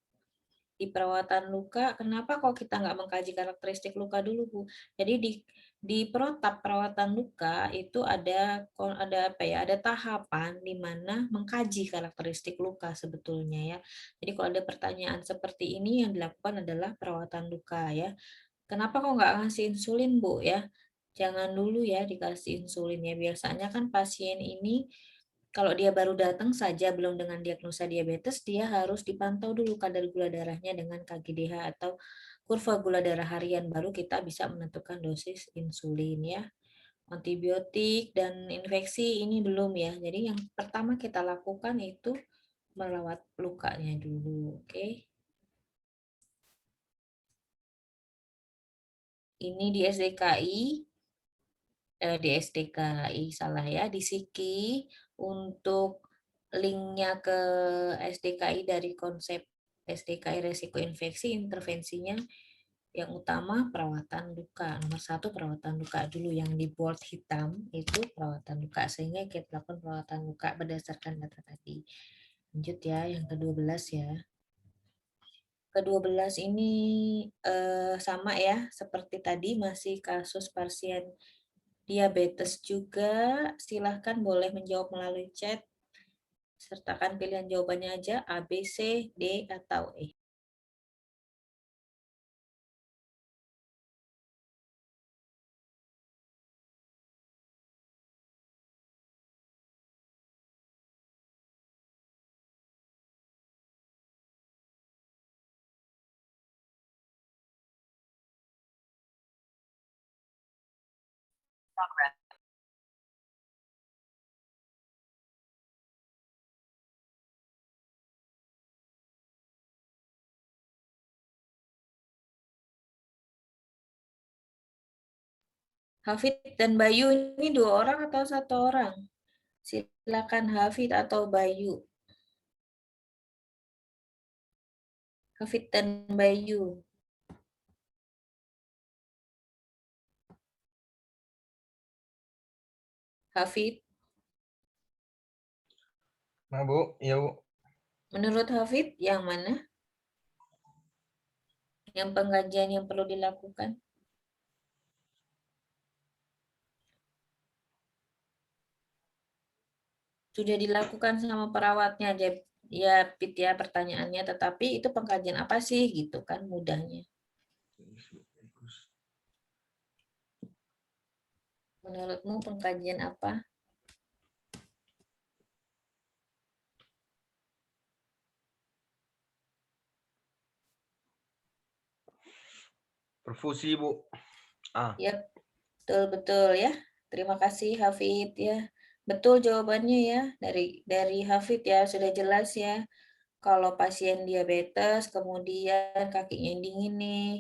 Di perawatan luka, kenapa kok kita nggak mengkaji karakteristik luka dulu, Bu? Jadi di protap perawatan luka itu ada apa ya? Ada tahapan di mana mengkaji karakteristik luka sebetulnya ya. Jadi kalau ada pertanyaan seperti ini yang dilakukan adalah perawatan luka ya. Kenapa kok nggak ngasih insulin, Bu ya? Jangan dulu ya dikasih insulin ya. Biasanya kan pasien ini kalau dia baru datang saja belum dengan diagnosa diabetes, dia harus dipantau dulu kadar gula darahnya dengan KGDH atau kurva gula darah harian, baru kita bisa menentukan dosis insulin ya. Antibiotik dan infeksi ini belum ya. Jadi yang pertama kita lakukan itu merawat lukanya dulu, oke? Ini di SDKI salah ya, di Siki untuk linknya ke SDKI dari konsep SDKI resiko infeksi, intervensinya yang utama perawatan luka. Nomor 1 perawatan luka dulu, yang di bold hitam itu perawatan luka, sehingga kita lakukan perawatan luka berdasarkan data tadi. Lanjut ya, yang ke-12 ya. Ke-12 ini sama ya, seperti tadi masih kasus pasien diabetes juga. Silahkan boleh menjawab melalui chat. Sertakan pilihan jawabannya aja, A, B, C, D, atau E. Hafid dan Bayu ini 2 orang atau 1 orang? Silakan Hafid atau Bayu. Hafid dan Bayu. Hafid, Nah, Bu, iya, Bu. menurut Hafid yang mana? Yang pengkajian yang perlu dilakukan? Sudah dilakukan sama perawatnya aja ya, Pit ya pertanyaannya, tetapi itu pengkajian apa sih gitu kan mudahnya. Menurutmu pengkajian apa? Perfusi, Bu. Ya, betul-betul ya. Terima kasih Hafid ya. Betul jawabannya ya dari Hafid ya, sudah jelas ya. Kalau pasien diabetes kemudian kakinya dingin nih,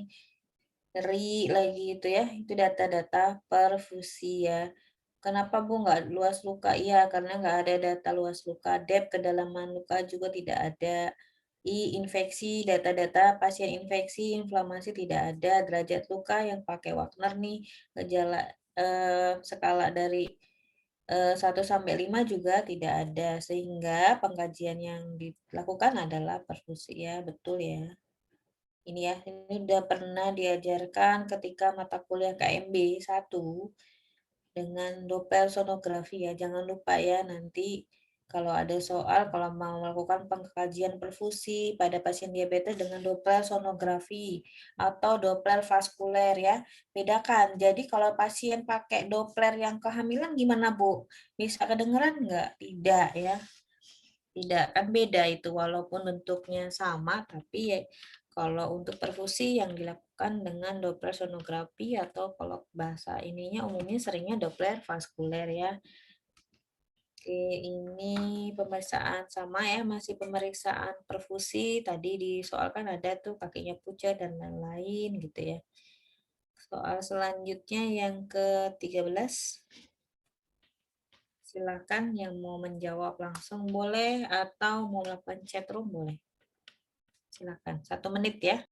nyeri lagi itu ya, itu data-data perfusi ya. Kenapa Bu nggak luas luka? Iya, karena nggak ada data luas luka. Depth kedalaman luka juga tidak ada. Infeksi, data-data pasien infeksi, inflamasi tidak ada. Derajat luka yang pakai Wagner nih, gejala skala dari 1 sampai 5 juga tidak ada. Sehingga pengkajian yang dilakukan adalah perfusi ya, betul ya. Ini ya, ini udah pernah diajarkan ketika mata kuliah KMB 1 dengan Doppler sonografi ya. Jangan lupa ya, nanti kalau ada soal, kalau mau melakukan pengkajian perfusi pada pasien diabetes dengan Doppler sonografi atau Doppler vaskuler ya. Bedakan. Jadi kalau pasien pakai Doppler yang kehamilan gimana Bu? Bisa kedengeran nggak? Tidak ya. Tidak, kan beda itu walaupun bentuknya sama, tapi ya kalau untuk perfusi yang dilakukan dengan Doppler sonografi atau kalau bahasa ininya umumnya seringnya Doppler vaskuler ya. Oke, ini pemeriksaan sama ya, masih pemeriksaan perfusi. Tadi di soal kan ada tuh kakinya pucat dan lain-lain gitu ya. Soal selanjutnya yang ke-13. Silakan yang mau menjawab langsung boleh atau mau melakukan chat room boleh. Silakan, 1 menit ya.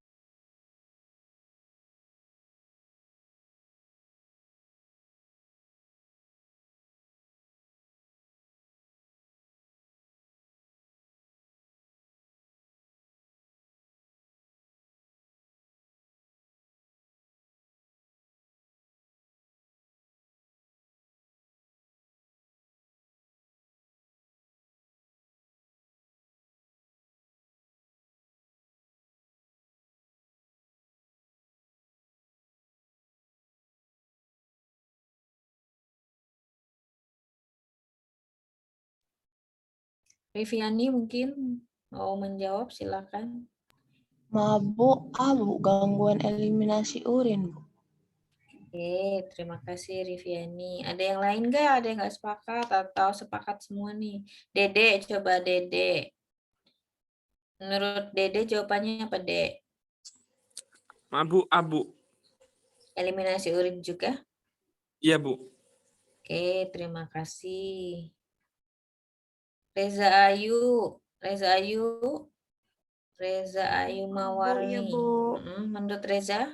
Riviani mungkin mau menjawab, silakan. Mabuk, Bu, gangguan eliminasi urin, Bu. Oke, terima kasih Riviani. Ada yang lain nggak? Ada yang nggak sepakat atau sepakat semua nih? Dede, coba Dede. Menurut Dede jawabannya apa, Dek? Mabuk abu. Eliminasi urin juga? Iya, Bu. Oke, terima kasih. Reza Ayu. Reza Ayu. Reza Ayu Bu, Mawarni. iya, Bu. Menurut Reza?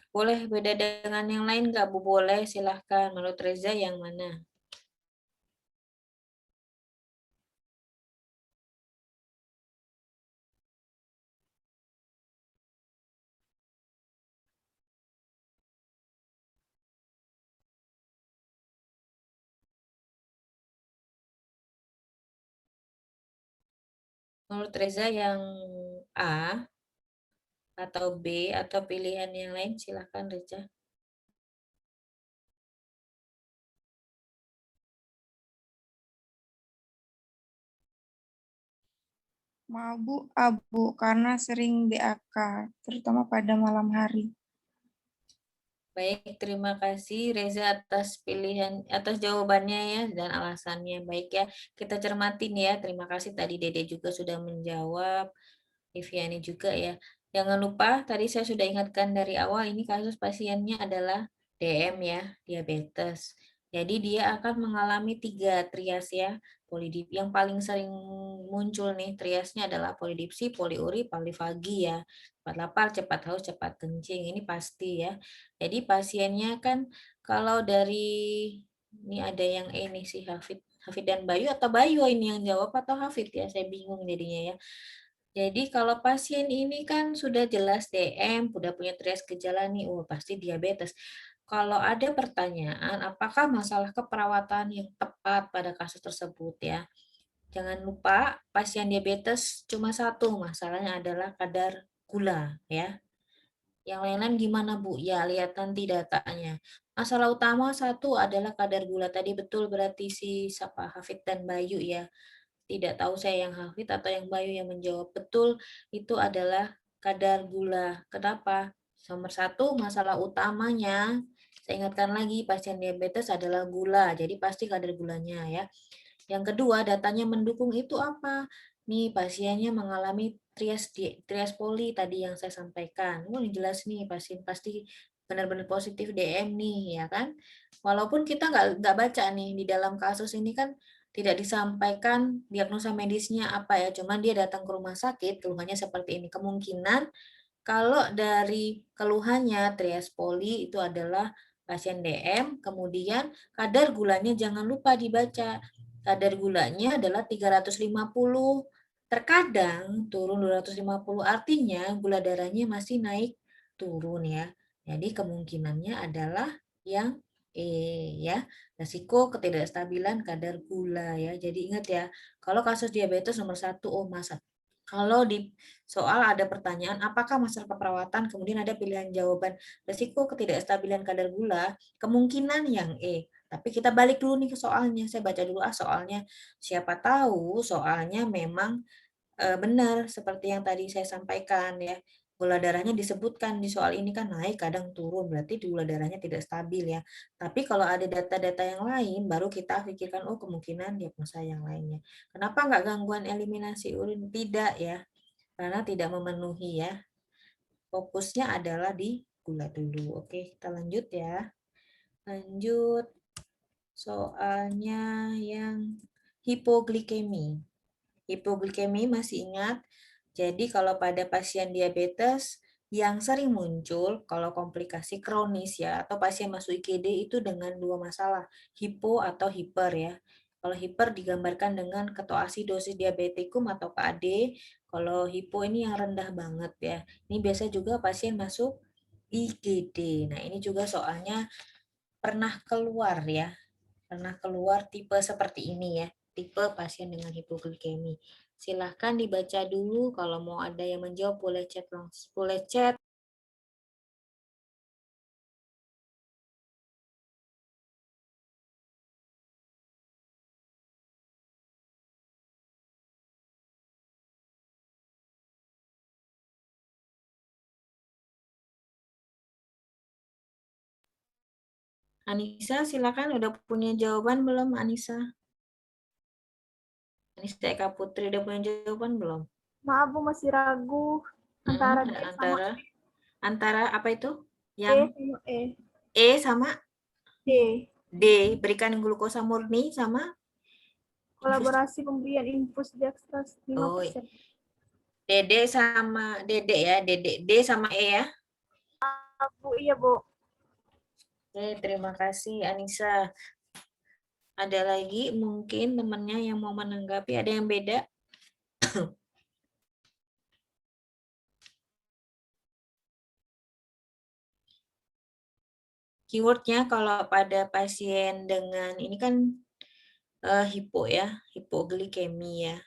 Boleh beda dengan yang lain nggak, Bu? Boleh, silahkan. Menurut Reza yang mana? Menurut Reza yang A atau B atau pilihan yang lain, silahkan Reza. Mabuk abu karena sering BAK, terutama pada malam hari. Baik, terima kasih Reza atas pilihan, atas jawabannya ya dan alasannya. Baik ya, kita cermatin ya. Terima kasih tadi Dede juga sudah menjawab, Viviani juga ya. Jangan lupa tadi saya sudah ingatkan dari awal ini kasus pasiennya adalah DM ya, diabetes. Jadi dia akan mengalami 3 trias ya. Polidip yang paling sering muncul nih triasnya adalah polidipsi, poliuri, polifagi ya. Cepat lapar, cepat haus, cepat kencing. Ini pasti ya. Jadi pasiennya kan kalau dari ini ada yang ini sih Hafid dan Bayu atau Bayu ini yang jawab atau Hafid ya, saya bingung jadinya ya. Jadi kalau pasien ini kan sudah jelas DM, udah punya trias gejala nih, oh pasti diabetes. Kalau ada pertanyaan, apakah masalah keperawatan yang tepat pada kasus tersebut ya? Jangan lupa pasien diabetes cuma satu, masalahnya adalah kadar gula ya. Yang lain-lain gimana Bu? Ya lihat nanti datanya. Masalah utama satu adalah kadar gula. Tadi betul berarti si siapa Hafid dan Bayu ya. Tidak tahu saya yang Hafid atau yang Bayu yang menjawab betul itu adalah kadar gula. Kenapa? Nomor satu masalah utamanya, saya ingatkan lagi pasien diabetes adalah gula. Jadi pasti kadar gulanya ya. Yang kedua, datanya mendukung itu apa? Nih, pasiennya mengalami trias poli tadi yang saya sampaikan. Oh, ini jelas nih, pasien pasti benar-benar positif DM nih, ya kan? Walaupun kita nggak baca nih, di dalam kasus ini kan tidak disampaikan diagnosa medisnya apa ya, cuman dia datang ke rumah sakit, keluhannya seperti ini. Kemungkinan kalau dari keluhannya trias poli itu adalah pasien DM, kemudian kadar gulanya jangan lupa dibaca. Kadar gulanya adalah 350. Terkadang turun 250, artinya gula darahnya masih naik turun ya. Jadi kemungkinannya adalah yang ya, resiko ketidakstabilan kadar gula ya. Jadi ingat ya, kalau kasus diabetes nomor 1, oh masa kalau di soal ada pertanyaan apakah masalah keperawatan, kemudian ada pilihan jawaban resiko ketidakstabilan kadar gula, kemungkinan yang E. Tapi kita balik dulu nih ke soalnya. Saya baca dulu soalnya. Siapa tahu soalnya memang benar seperti yang tadi saya sampaikan ya. Gula darahnya disebutkan di soal ini kan naik kadang turun, berarti gula darahnya tidak stabil ya. Tapi kalau ada data-data yang lain, baru kita pikirkan, oh kemungkinan diagnosa yang lainnya. Kenapa nggak gangguan eliminasi urin? Tidak ya, karena tidak memenuhi ya. Fokusnya adalah di gula dulu. Oke, kita lanjut ya. Lanjut soalnya yang hipoglikemi. Hipoglikemi masih ingat? Jadi kalau pada pasien diabetes yang sering muncul kalau komplikasi kronis ya atau pasien masuk IGD itu dengan dua masalah, hipo atau hiper ya. Kalau hiper digambarkan dengan ketoasidosis diabetikum atau KAD, kalau hipo ini yang rendah banget ya. Ini biasa juga pasien masuk IGD. Nah, ini juga soalnya pernah keluar ya. Pernah keluar tipe seperti ini ya, tipe pasien dengan hipoglikemi. Silahkan dibaca dulu, kalau mau ada yang menjawab boleh chat langsung, boleh chat. Anissa, silakan udah punya jawaban belum Anissa? Anissa Eka Putri udah punya jawaban belum? Maaf Bu, masih ragu antara D sama Antara apa itu? E Yang sama E. E sama D. D, berikan glukosa murni sama Kolaborasi pemberian infus dextrose 5%. Oh, Dede sama Dede ya, Dede D sama E ya. Bu, iya Bu. Oke, terima kasih Anissa. Ada lagi mungkin temannya yang mau menanggapi, ada yang beda? Keywordnya kalau pada pasien dengan ini kan hipo ya, hipoglikemi ya.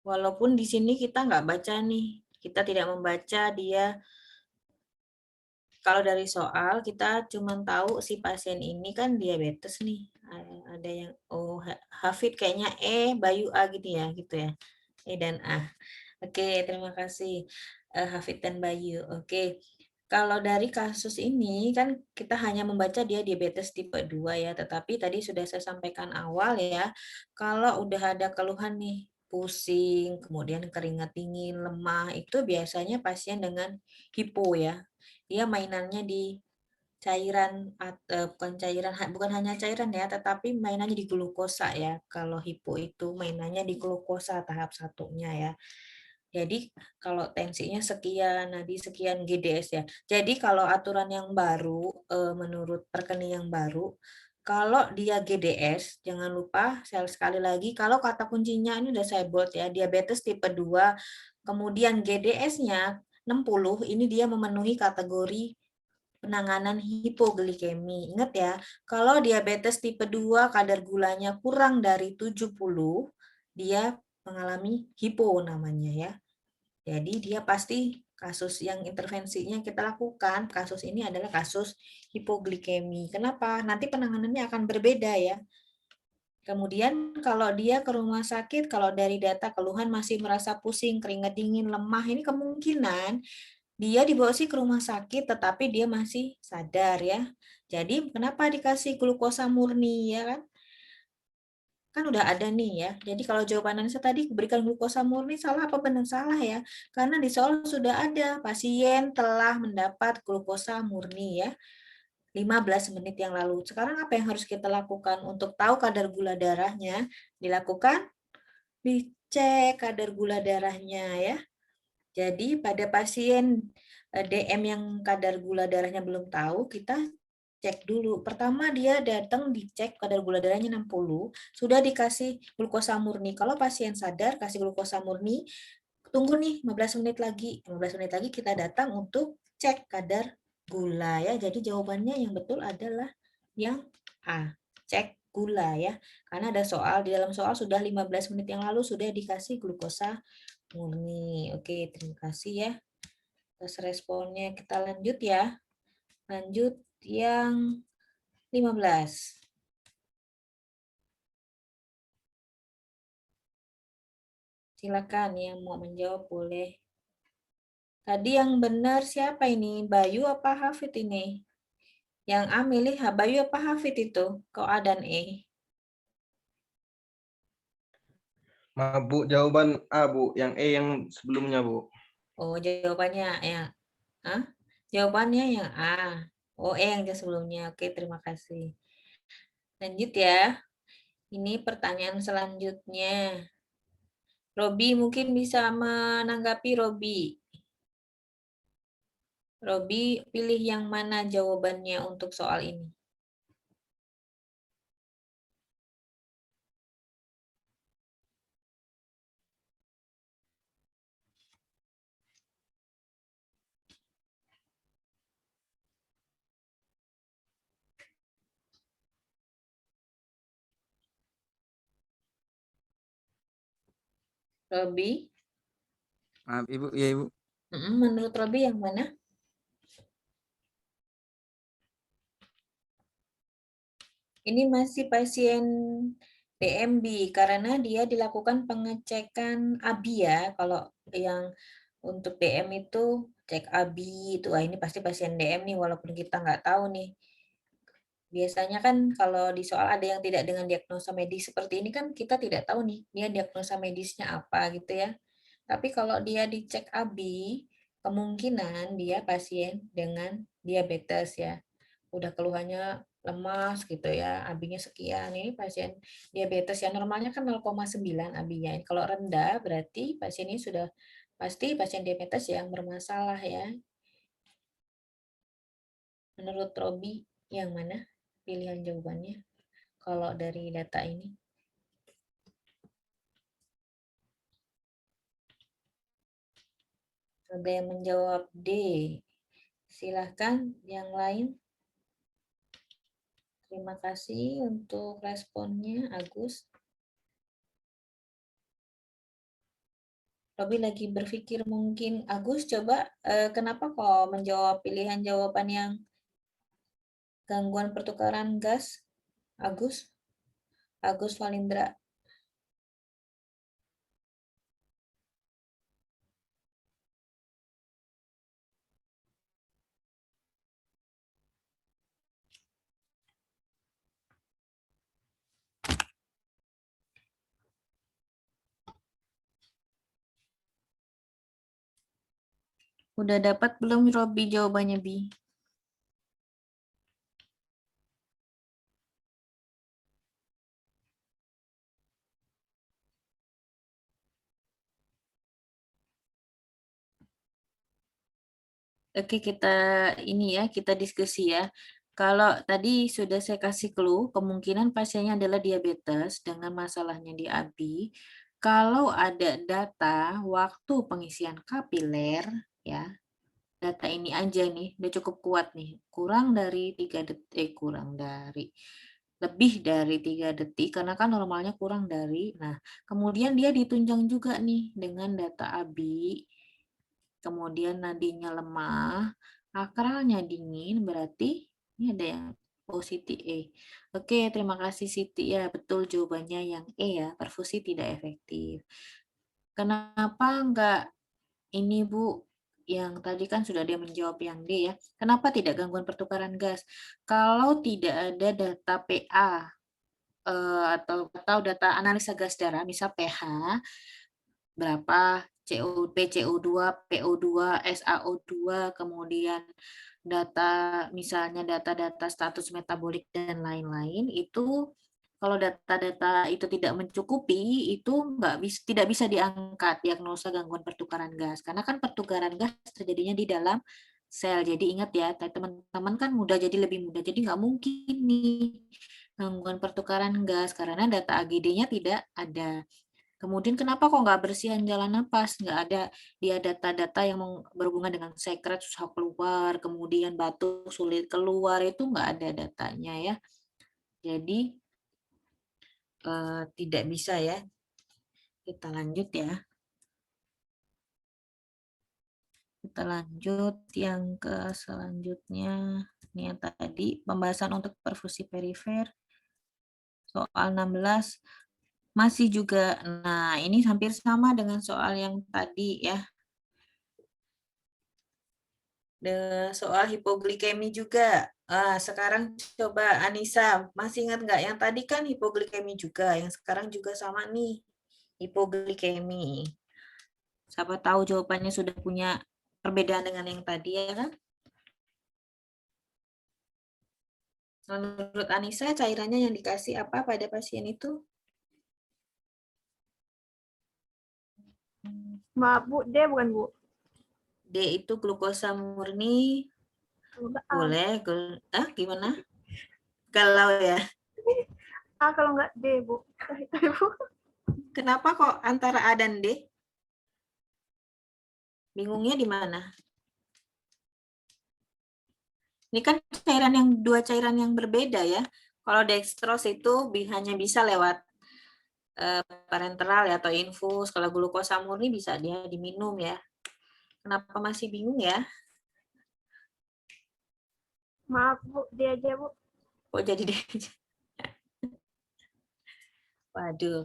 Walaupun di sini kita nggak baca nih, kita tidak membaca dia. Kalau dari soal kita cuma tahu si pasien ini kan diabetes nih. Ada yang Hafid kayaknya E, Bayu A gitu ya, E dan A. Oke, terima kasih Hafid dan Bayu. Oke. Kalau dari kasus ini kan kita hanya membaca dia diabetes tipe 2 ya, tetapi tadi sudah saya sampaikan awal ya, kalau udah ada keluhan nih, pusing, kemudian keringat dingin, lemah, itu biasanya pasien dengan hipo ya. Dia mainannya di cairan, bukan hanya cairan ya, tetapi mainannya di glukosa ya. Kalau hipo itu mainannya di glukosa tahap satunya ya. Jadi kalau tensinya sekian, nadi sekian GDS ya. Jadi kalau aturan yang baru, menurut rekening yang baru, kalau dia GDS, jangan lupa sekali lagi, kalau kata kuncinya ini udah saya bold ya, diabetes tipe 2, kemudian GDS-nya 60, ini dia memenuhi kategori penanganan hipoglikemi. Ingat ya, kalau diabetes tipe 2 kadar gulanya kurang dari 70, dia mengalami hipo namanya ya. Jadi dia pasti kasus yang intervensinya kita lakukan, kasus ini adalah kasus hipoglikemi. Kenapa? Nanti penanganannya akan berbeda ya. Kemudian kalau dia ke rumah sakit, kalau dari data keluhan masih merasa pusing, keringat dingin, lemah, ini kemungkinan dia dibawa sih ke rumah sakit tetapi dia masih sadar ya. Jadi kenapa dikasih glukosa murni ya kan? Kan udah ada nih ya. Jadi kalau jawaban Anissa tadi berikan glukosa murni salah apa benar? Salah ya. Karena di soal sudah ada pasien telah mendapat glukosa murni ya. 15 menit yang lalu. Sekarang apa yang harus kita lakukan untuk tahu kadar gula darahnya? Dilakukan dicek kadar gula darahnya ya. Jadi pada pasien DM yang kadar gula darahnya belum tahu, kita cek dulu. Pertama dia datang dicek kadar gula darahnya 60, sudah dikasih glukosa murni. Kalau pasien sadar kasih glukosa murni, tunggu nih 15 menit lagi. 15 menit lagi kita datang untuk cek kadar gula ya. Jadi jawabannya yang betul adalah yang A, cek gula ya. Karena ada soal, di dalam soal sudah 15 menit yang lalu sudah dikasih glukosa murni. Oke, terima kasih ya. Atas responnya kita lanjut ya. Lanjut yang 15. Silakan yang mau menjawab boleh. Tadi yang benar siapa ini? Bayu apa Hafid ini? Yang A milih Bayu apa Hafid itu? Kok A dan E? Maaf Bu, jawaban A Bu, yang E yang sebelumnya Bu. Oh, jawabannya yang Hah? Jawabannya yang A. Oh, E yang sebelumnya. Oke, terima kasih. Lanjut ya. Ini pertanyaan selanjutnya. Robi mungkin bisa menanggapi Robi. Robi pilih yang mana jawabannya untuk soal ini? Robi? Maaf Ibu, ya Ibu. Menurut Robi yang mana? Ini masih pasien DMB karena dia dilakukan pengecekan ABI ya. Kalau yang untuk DM itu cek ABI itu, ini pasti pasien DM nih walaupun kita nggak tahu nih. Biasanya kan kalau di soal ada yang tidak dengan diagnosa medis seperti ini kan kita tidak tahu nih dia diagnosa medisnya apa gitu ya. Tapi kalau dia dicek ABI, kemungkinan dia pasien dengan diabetes ya. Udah keluhannya lemas gitu ya, ABI-nya sekian. Ini pasien diabetes ya, normalnya kan 0,9 ABI-nya. Kalau rendah berarti pasien ini sudah pasti pasien diabetes yang bermasalah ya. Menurut Robi yang mana pilihan jawabannya kalau dari data ini? Ada yang menjawab D. Silahkan yang lain. Terima kasih untuk responnya, Agus. Robi lagi berpikir mungkin. Agus, coba kenapa kok menjawab pilihan jawaban yang gangguan pertukaran gas? Agus? Agus Walindra. Udah dapat belum Robi jawabannya, Bi? Oke, kita diskusi ya. Kalau tadi sudah saya kasih clue, kemungkinan pasiennya adalah diabetes dengan masalahnya di ABI. Kalau ada data waktu pengisian kapiler, ya, data ini aja nih, udah cukup kuat nih. Lebih dari 3 detik, karena kan normalnya kurang dari. Nah, kemudian dia ditunjang juga nih dengan data ABI. Kemudian nadinya lemah, akralnya dingin, berarti ini ada yang Siti E. Oke, terima kasih Siti. Ya, betul jawabannya yang E ya, perfusi tidak efektif. Kenapa enggak ini Bu, yang tadi kan sudah dia menjawab yang D ya. Kenapa tidak gangguan pertukaran gas? Kalau tidak ada data PA atau data analisa gas darah, misal pH, berapa PCO2, PO2, SaO2, kemudian misalnya data-data status metabolik dan lain-lain, itu kalau data-data itu tidak mencukupi, itu tidak bisa diangkat diagnosa gangguan pertukaran gas, karena kan pertukaran gas terjadinya di dalam sel. Jadi ingat ya, teman-teman kan jadi lebih mudah, jadi nggak mungkin nih gangguan pertukaran gas karena data AGD-nya tidak ada. Kemudian kenapa kok nggak bersihan jalan napas? Nggak ada dia data-data yang berhubungan dengan sekret susah keluar, kemudian batuk sulit keluar, itu nggak ada datanya ya. Jadi tidak bisa ya. Kita lanjut ya. Kita lanjut yang ke selanjutnya. Ini yang tadi pembahasan untuk perfusi perifer. Soal 16. Masih juga. Nah, ini hampir sama dengan soal yang tadi ya. Soal hipoglikemi juga. Sekarang coba Anissa, masih ingat nggak yang tadi kan hipoglikemi juga, yang sekarang juga sama nih, hipoglikemi. Siapa tahu jawabannya sudah punya perbedaan dengan yang tadi ya kan? Menurut Anissa, cairannya yang dikasih apa pada pasien itu? Maaf Bu, D bukan Bu? D itu glukosa murni. Kalau nggak A. Boleh, gimana? Galau ya. A kalau nggak D Bu. Itu Bu. Kenapa kok antara A dan D? Bingungnya di mana? Ini kan dua cairan yang berbeda ya. Kalau dextrose itu hanya bisa lewat parenteral ya, atau infus. Kalau glukosa murni bisa dia diminum ya. Kenapa masih bingung ya? Maaf Bu, D aja Bu. Kok jadi D aja? Waduh.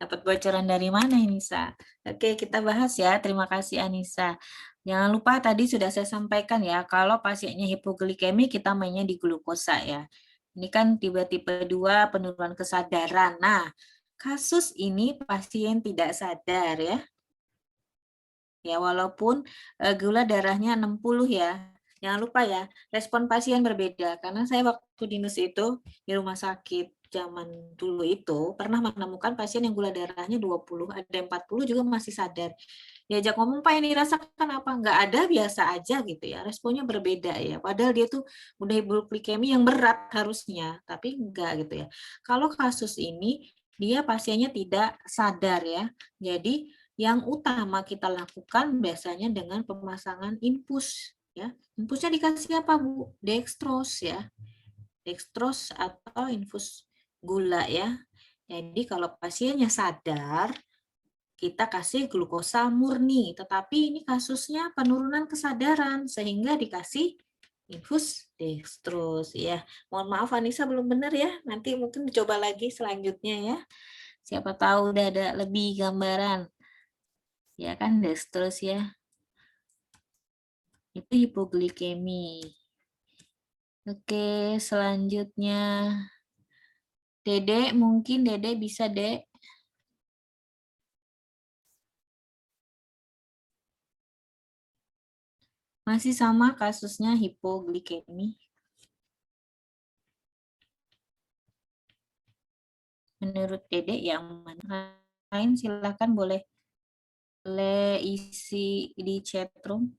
Dapat bocoran dari mana Anissa? Oke, kita bahas ya. Terima kasih Anissa. Jangan lupa tadi sudah saya sampaikan ya, kalau pasiennya hipoglikemi kita mainnya di glukosa ya. Ini kan tipe 2 penurunan kesadaran. Nah, kasus ini pasien tidak sadar ya. Ya, walaupun gula darahnya 60 ya. Jangan lupa ya, respon pasien berbeda. Karena saya waktu di NUS itu, di rumah sakit zaman dulu itu, pernah menemukan pasien yang gula darahnya 20, ada 40 juga masih sadar. Diajak ngomong, Pak ini rasakan apa? Nggak ada, biasa aja gitu ya. Responnya berbeda ya. Padahal dia tuh udah hipoglikemi yang berat harusnya, tapi enggak gitu ya. Kalau kasus ini, dia pasiennya tidak sadar ya. Jadi, yang utama kita lakukan biasanya dengan pemasangan infus ya. Infusnya dikasih apa Bu? Dextrose ya. Dextrose atau infus gula ya. Jadi kalau pasiennya sadar, kita kasih glukosa murni, tetapi ini kasusnya penurunan kesadaran sehingga dikasih infus dextrose ya. Mohon maaf Anissa belum benar ya. Nanti mungkin dicoba lagi selanjutnya ya. Siapa tahu udah ada lebih gambaran. Ya kan dextrose ya. Itu hipoglikemi. Oke, selanjutnya Dede, mungkin Dede bisa Dek. Masih sama kasusnya hipoglikemi. Menurut Dede yang mana? Lain silakan boleh isi di chat room.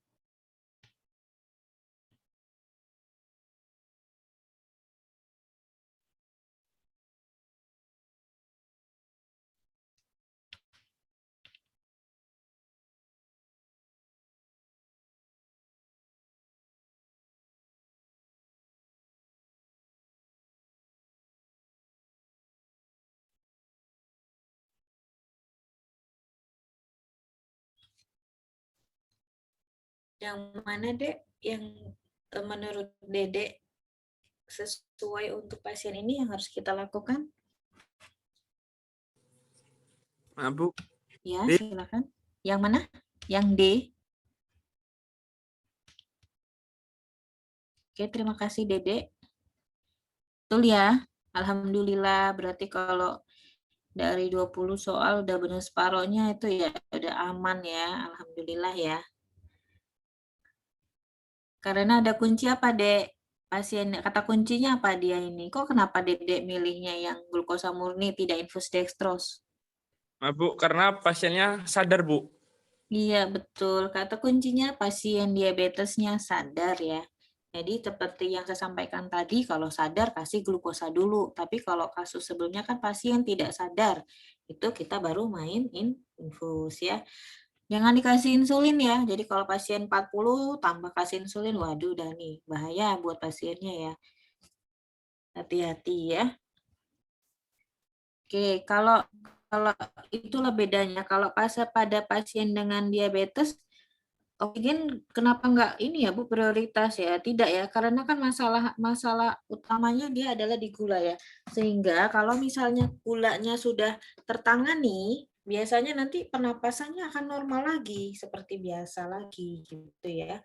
Yang mana Dek? Yang menurut Dede sesuai untuk pasien ini yang harus kita lakukan? Bu. Ya, D. silakan. Yang mana? Yang D. Oke, terima kasih Dede. Betul ya. Alhamdulillah, berarti kalau dari 20 soal udah benar separohnya itu ya udah aman ya. Alhamdulillah ya. Karena ada kunci apa, Dek? Pasien, kata kuncinya apa dia ini? Kok kenapa Dedek milihnya yang glukosa murni tidak infus dextrose? Bu, karena pasiennya sadar, Bu. Iya, betul. Kata kuncinya pasien diabetesnya sadar ya. Jadi seperti yang saya sampaikan tadi, kalau sadar kasih glukosa dulu. Tapi kalau kasus sebelumnya kan pasien tidak sadar. Itu kita baru main infus ya. Jangan dikasih insulin ya. Jadi kalau pasien 40 tambah kasih insulin, waduh udah nih bahaya buat pasiennya ya. Hati-hati ya. Oke, kalau itulah bedanya. Kalau pada pasien dengan diabetes, oksigen kenapa nggak ini ya Bu prioritas ya? Tidak ya, karena kan masalah utamanya dia adalah di gula ya. Sehingga kalau misalnya gulanya sudah tertangani, biasanya nanti pernapasannya akan normal lagi seperti biasa lagi gitu ya.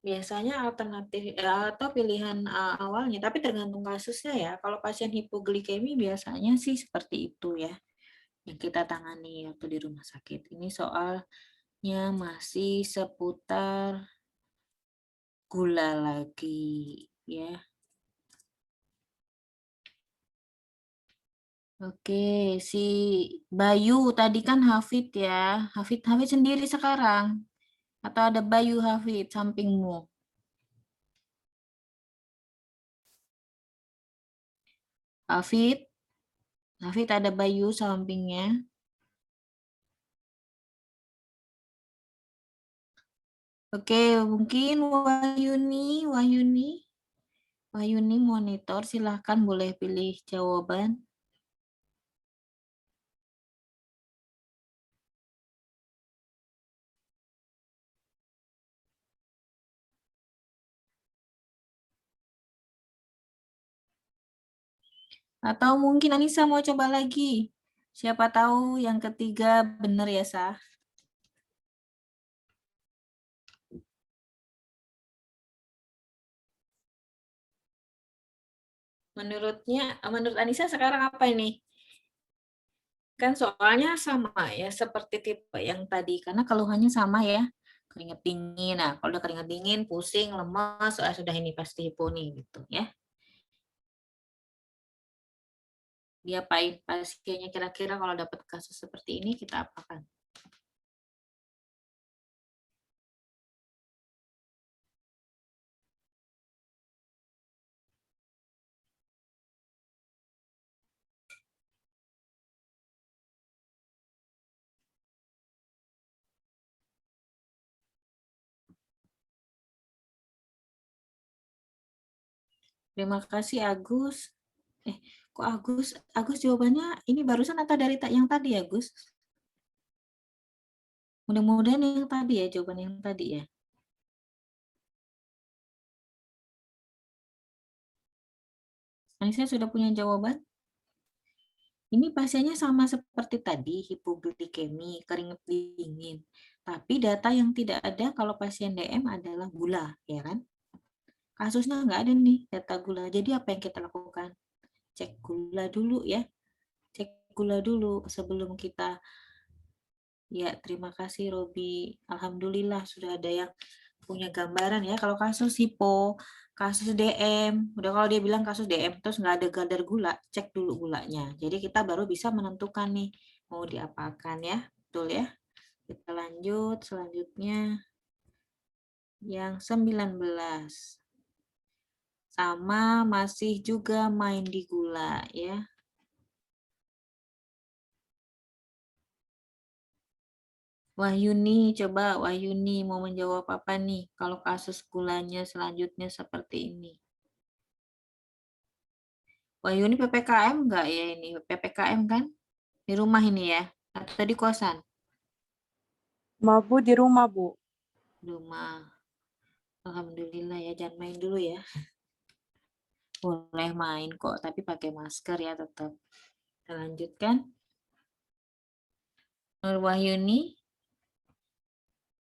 Biasanya alternatif atau pilihan awalnya, tapi tergantung kasusnya ya. Kalau pasien hipoglikemi biasanya sih seperti itu ya yang kita tangani waktu di rumah sakit. Ini soalnya masih seputar gula lagi ya. Oke, si Bayu tadi kan Hafid ya. Hafid sendiri sekarang atau ada Bayu Hafid sampingmu? Hafid ada Bayu sampingnya. Oke, mungkin Wahyuni monitor, silahkan boleh pilih jawaban. Atau mungkin Anissa mau coba lagi. Siapa tahu yang ketiga benar ya, Sah. Menurut Anissa sekarang apa ini? Kan soalnya sama ya, seperti tipe yang tadi. Karena keluhannya sama ya, keringat dingin. Nah, kalau udah keringat dingin, pusing, lemas, sudah ini pasti hipo nih, gitu ya. Diapain pasiennya kira-kira kalau dapat kasus seperti ini, kita apakan? Terima kasih Agus. Kok Agus jawabannya ini barusan atau dari yang tadi ya, Gus? Mudah-mudahan yang tadi ya, jawaban yang tadi ya. Anissa sudah punya jawaban? Ini pasiennya sama seperti tadi, hipoglikemi, keringat dingin. Tapi data yang tidak ada kalau pasien DM adalah gula, ya kan? Kasusnya nggak ada nih data gula. Jadi apa yang kita lakukan? Cek gula dulu ya. Cek gula dulu sebelum kita. Ya, terima kasih Robi. Alhamdulillah sudah ada yang punya gambaran ya. Kalau kasus hipo, kasus DM, udah kalau dia bilang kasus DM terus nggak ada kadar gula, cek dulu gulanya. Jadi kita baru bisa menentukan nih mau diapakan ya. Betul ya? Kita lanjut selanjutnya yang 19. Sama masih juga main di gula ya. Wahyuni, coba Wahyuni mau menjawab apa nih kalau kasus gulanya selanjutnya seperti ini. Wahyuni PPKM enggak ya ini? PPKM kan? Di rumah ini ya? Atau di kosan? Bu, di rumah, Bu. Di rumah. Alhamdulillah ya, jangan main dulu ya. Boleh main kok, tapi pakai masker ya tetap. Kita lanjutkan. Nur Wahyuni,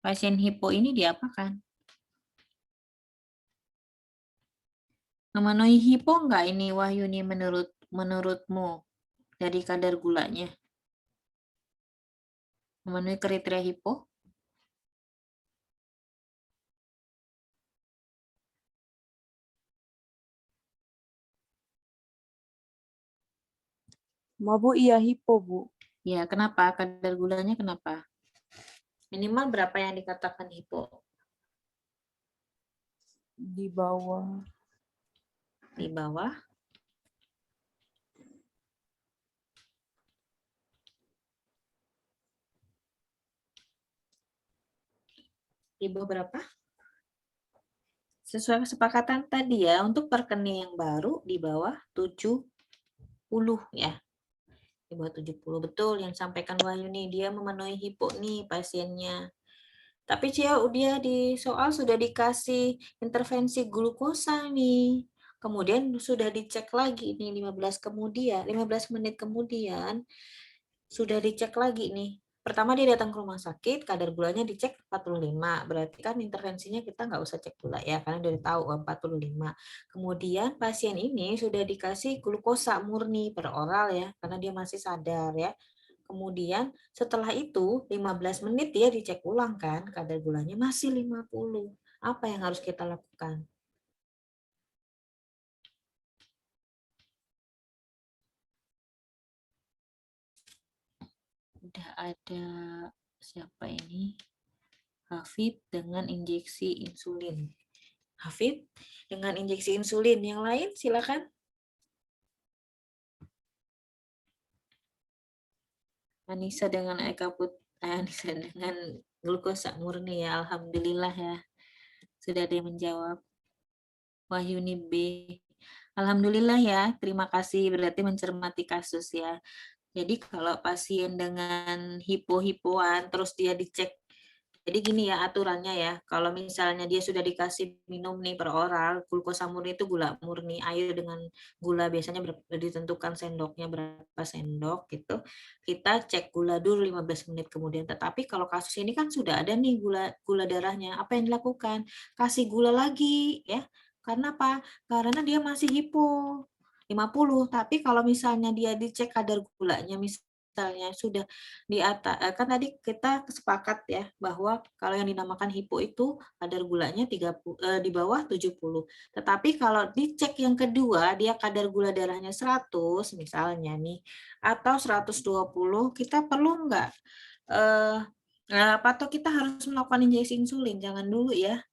pasien hipo ini diapakan? Memenuhi hipo enggak ini Wahyuni menurutmu dari kadar gulanya? Memenuhi kriteria hipo? Bu, iya hipo, Bu. Ya, kenapa? Kadar gulanya kenapa? Minimal berapa yang dikatakan hipo? Di bawah. Di bawah? Di bawah berapa? Sesuai kesepakatan tadi ya, untuk per rekening yang baru di bawah 70 ya. Di bawah 70 betul yang sampaikan Wahyuni, dia memenuhi hipo nih pasiennya. Tapi dia di soal sudah dikasih intervensi glukosa nih. Kemudian sudah dicek lagi nih 15 menit kemudian sudah dicek lagi nih. Pertama dia datang ke rumah sakit, kadar gulanya dicek 45. Berarti kan intervensinya kita nggak usah cek gula ya, karena udah tahu 45. Kemudian pasien ini sudah dikasih glukosa murni per oral ya, karena dia masih sadar ya. Kemudian setelah itu 15 menit dia dicek ulang kan, kadar gulanya masih 50. Apa yang harus kita lakukan? Udah ada siapa ini? Hafid dengan injeksi insulin. Hafid dengan injeksi insulin. Yang lain silakan. Anissa dengan Anissa dengan glukosa murni ya, alhamdulillah ya. Sudah ada yang menjawab. Wahyuni B. Alhamdulillah ya, terima kasih berarti mencermati kasus ya. Jadi kalau pasien dengan hipo-hipoan terus dia dicek, jadi gini ya aturannya ya, kalau misalnya dia sudah dikasih minum nih per oral, glukosa murni itu gula murni, air dengan gula biasanya ditentukan sendoknya berapa sendok gitu, kita cek gula dulu 15 menit kemudian. Tetapi kalau kasus ini kan sudah ada nih gula darahnya, apa yang dilakukan? Kasih gula lagi ya, karena apa? Karena dia masih hipo. 50, tapi kalau misalnya dia dicek kadar gulanya misalnya sudah di atas, kan tadi kita sepakat ya bahwa kalau yang dinamakan hipo itu kadar gulanya 30 di bawah 70. Tetapi kalau dicek yang kedua dia kadar gula darahnya 100 misalnya nih atau 120, kita perlu enggak atau kita harus melakukan injeksi insulin? Jangan dulu ya.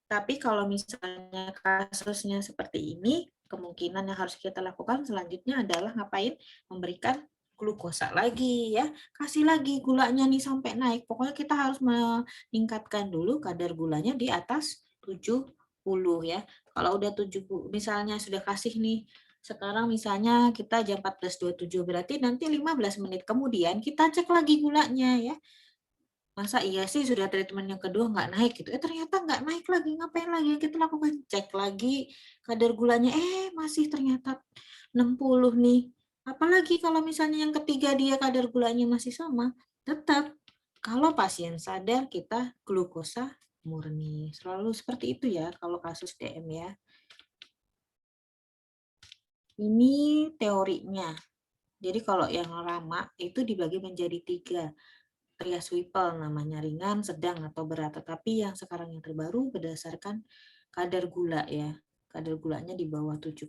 Tapi kalau misalnya kasusnya seperti ini, kemungkinan yang harus kita lakukan selanjutnya adalah ngapain? Memberikan glukosa lagi ya. Kasih lagi gulanya nih sampai naik. Pokoknya kita harus meningkatkan dulu kadar gulanya di atas 70 ya. Kalau udah 70 misalnya sudah kasih nih sekarang misalnya kita jam 14.27 berarti nanti 15 menit kemudian kita cek lagi gulanya ya. Masa iya sih sudah treatment yang kedua nggak naik gitu. Ternyata nggak naik lagi. Ngapain lagi yang kita lakukan? Cek lagi kadar gulanya. Masih ternyata 60 nih. Apalagi kalau misalnya yang ketiga dia kadar gulanya masih sama. Tetap kalau pasien sadar kita glukosa murni. Selalu seperti itu ya kalau kasus DM ya. Ini teorinya. Jadi kalau yang lama itu dibagi menjadi 3. Trias Whipple namanya, ringan, sedang, atau berat. Tetapi yang sekarang yang terbaru berdasarkan kadar gula ya. Kadar gulanya di bawah 70.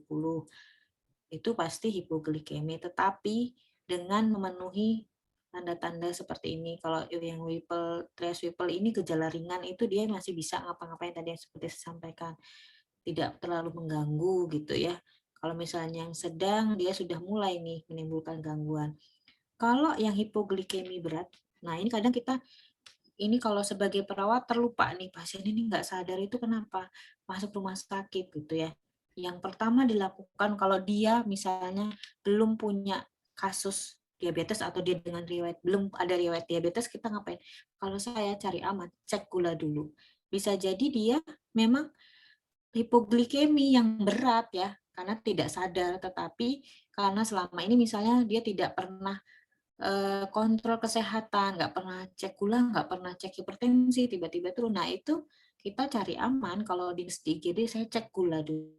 Itu pasti hipoglikemi. Tetapi dengan memenuhi tanda-tanda seperti ini. Kalau yang Whipple, Trias Whipple ini gejala ringan itu dia masih bisa ngapa-ngapain tadi yang seperti saya sampaikan. Tidak terlalu mengganggu gitu ya. Kalau misalnya yang sedang dia sudah mulai nih menimbulkan gangguan. Kalau yang hipoglikemi berat, nah ini kadang kita, ini kalau sebagai perawat terlupa nih, pasien ini nggak sadar itu kenapa masuk rumah sakit gitu ya. Yang pertama dilakukan kalau dia misalnya belum punya kasus diabetes atau dia dengan belum ada riwayat diabetes, kita ngapain? Kalau saya cari aman, cek gula dulu. Bisa jadi dia memang hipoglikemi yang berat ya, karena tidak sadar, tetapi karena selama ini misalnya dia tidak pernah kontrol kesehatan, nggak pernah cek gula, nggak pernah cek hipertensi, tiba-tiba turun. Nah itu kita cari aman, kalau di IGD saya cek gula dulu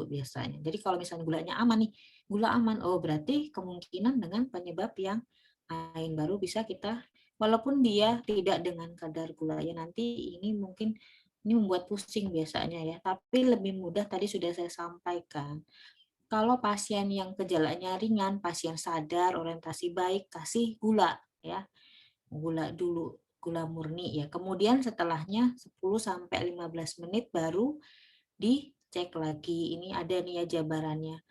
biasanya. Jadi kalau misalnya gulanya aman nih, gula aman, oh berarti kemungkinan dengan penyebab yang lain baru bisa kita, walaupun dia tidak dengan kadar gula ya nanti ini mungkin ini membuat pusing biasanya ya, tapi lebih mudah tadi sudah saya sampaikan. Kalau pasien yang gejalanya ringan, pasien sadar, orientasi baik, kasih gula ya. Gula dulu, gula murni ya. Kemudian setelahnya 10-15 menit baru dicek lagi. Ini ada nih ya jabarannya.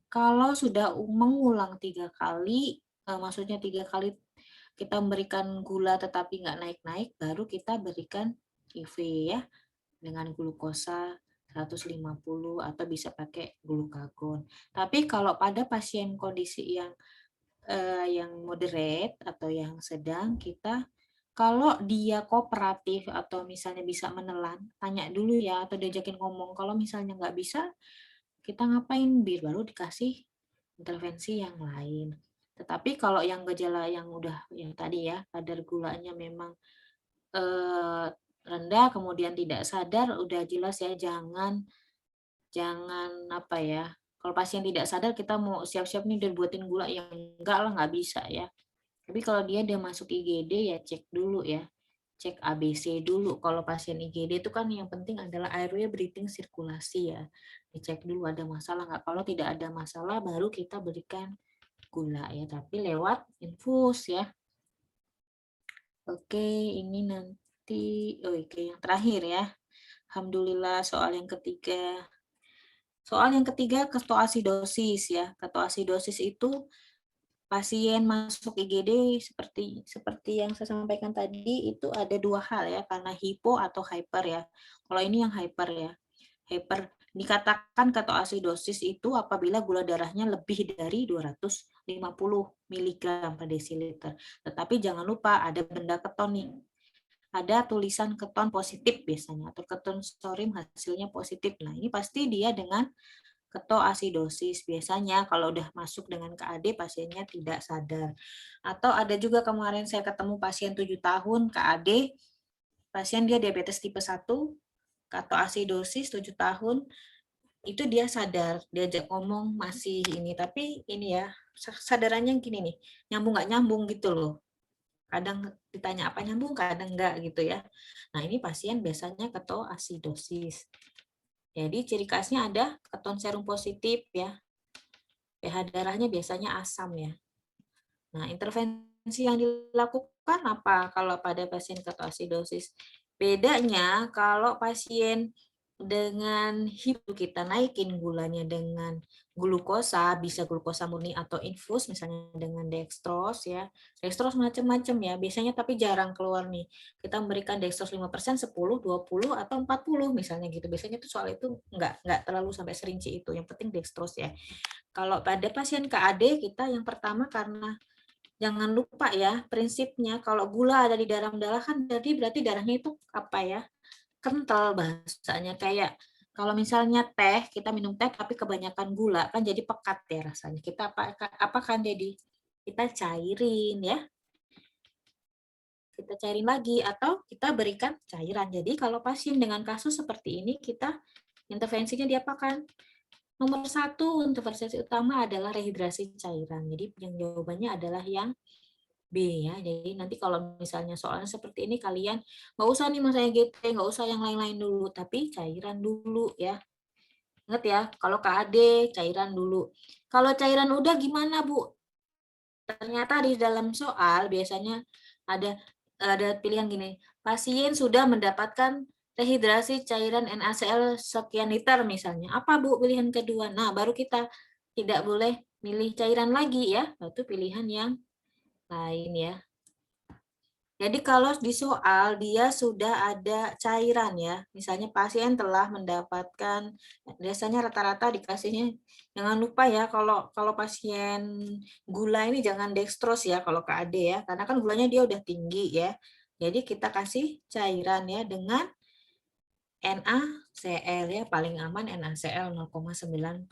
Kalau sudah mengulang 3 kali, maksudnya 3 kali kita memberikan gula tetapi nggak naik-naik, baru kita berikan IV ya dengan glukosa 150 atau bisa pakai glukagon. Tapi kalau pada pasien kondisi yang moderate atau yang sedang, kita Kalau dia kooperatif atau misalnya bisa menelan, tanya dulu ya atau diajakin ngomong. Kalau misalnya nggak bisa, kita ngapain? Baru dikasih intervensi yang lain. Tetapi kalau yang gejala yang udah yang tadi ya, kadar gulanya memang rendah kemudian tidak sadar, udah jelas ya jangan apa ya. Kalau pasien tidak sadar kita mau siap-siap nih udah buatin gula yang enggak lah, nggak bisa ya. Tapi kalau dia udah masuk IGD ya cek dulu ya. Cek ABC dulu. Kalau pasien IGD itu kan yang penting adalah airway, breathing, sirkulasi ya. Dicek dulu ada masalah nggak. Kalau tidak ada masalah baru kita berikan gula ya, tapi lewat infus ya. Oke, ini nanti oke yang terakhir ya. Alhamdulillah soal yang ketiga. Soal yang ketiga ketoasidosis ya. Ketoasidosis itu pasien masuk IGD seperti yang saya sampaikan tadi itu ada dua hal ya, karena hipo atau hyper ya. Kalau ini yang hyper ya. Hyper dikatakan ketoasidosis itu apabila gula darahnya lebih dari 250 mg per desiliter. Tetapi jangan lupa ada benda keton nih. Ada tulisan keton positif biasanya atau keton storim hasilnya positif. Nah, ini pasti dia dengan ketoasidosis. Biasanya kalau udah masuk dengan KAD pasiennya tidak sadar. Atau ada juga kemarin saya ketemu pasien 7 tahun KAD, pasien dia diabetes tipe 1, ketoasidosis 7 tahun, itu dia sadar, diajak ngomong masih ini, tapi ini ya, sadarannya gini nih, nyambung nggak nyambung gitu loh. Kadang ditanya apa nyambung, kadang enggak gitu ya. Nah ini pasien biasanya ketoasidosis. Jadi ciri khasnya ada keton serum positif ya. pH darahnya biasanya asam ya. Nah, intervensi yang dilakukan apa kalau pada pasien ketoasidosis? Bedanya kalau pasien dengan hipo kita naikin gulanya dengan glukosa, bisa glukosa murni atau infus, misalnya dengan dextrose ya. Dextrose macam-macam ya, biasanya tapi jarang keluar nih. Kita memberikan dextrose 5%, 10, 20, atau 40 misalnya gitu. Biasanya tuh soal itu nggak terlalu sampai serinci itu, yang penting dextrose ya. Kalau pada pasien KAD kita yang pertama karena jangan lupa ya prinsipnya kalau gula ada di dalam darah kan berarti darahnya itu apa ya? Kental bahasanya kayak kalau misalnya teh kita minum teh tapi kebanyakan gula kan jadi pekat ya rasanya. Kita apa kan jadi kita cairin ya. Kita cairin lagi atau kita berikan cairan. Jadi kalau pasien dengan kasus seperti ini kita intervensinya diapakan? Nomor 1 intervensi utama adalah rehidrasi cairan. Jadi yang jawabannya adalah yang B ya. Jadi nanti kalau misalnya soalnya seperti ini kalian nggak usah nih Mas EGT, nggak usah yang lain-lain dulu, tapi cairan dulu ya. Ingat ya, kalau KAD cairan dulu. Kalau cairan udah gimana Bu? Ternyata di dalam soal biasanya ada pilihan gini. Pasien sudah mendapatkan rehidrasi cairan NaCl sekian liter misalnya. Apa Bu pilihan kedua? Nah, baru kita tidak boleh milih cairan lagi ya. Itu pilihan yang lain ya. Jadi kalau di soal dia sudah ada cairan ya, misalnya pasien telah mendapatkan, biasanya rata-rata dikasihnya, jangan lupa ya kalau pasien gula ini jangan dextrose ya kalau KAD ya, karena kan gulanya dia udah tinggi ya. Jadi kita kasih cairan ya dengan NaCl ya, paling aman NaCl 0,9%.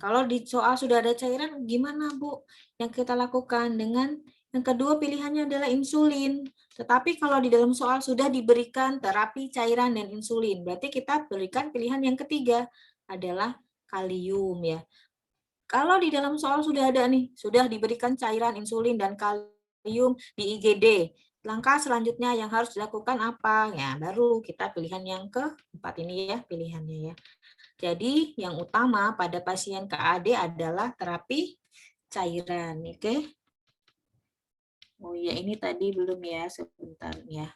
Kalau di soal sudah ada cairan gimana Bu? Yang kita lakukan dengan yang kedua pilihannya adalah insulin. Tetapi kalau di dalam soal sudah diberikan terapi cairan dan insulin, berarti kita berikan pilihan yang ketiga adalah kalium ya. Kalau di dalam soal sudah ada nih, sudah diberikan cairan insulin dan kalium di IGD. Langkah selanjutnya yang harus dilakukan apa? Ya, baru kita pilihan yang keempat ini ya, pilihannya ya. Jadi yang utama pada pasien KAD adalah terapi cairan, oke? Oh iya, ini tadi belum ya, sebentar ya.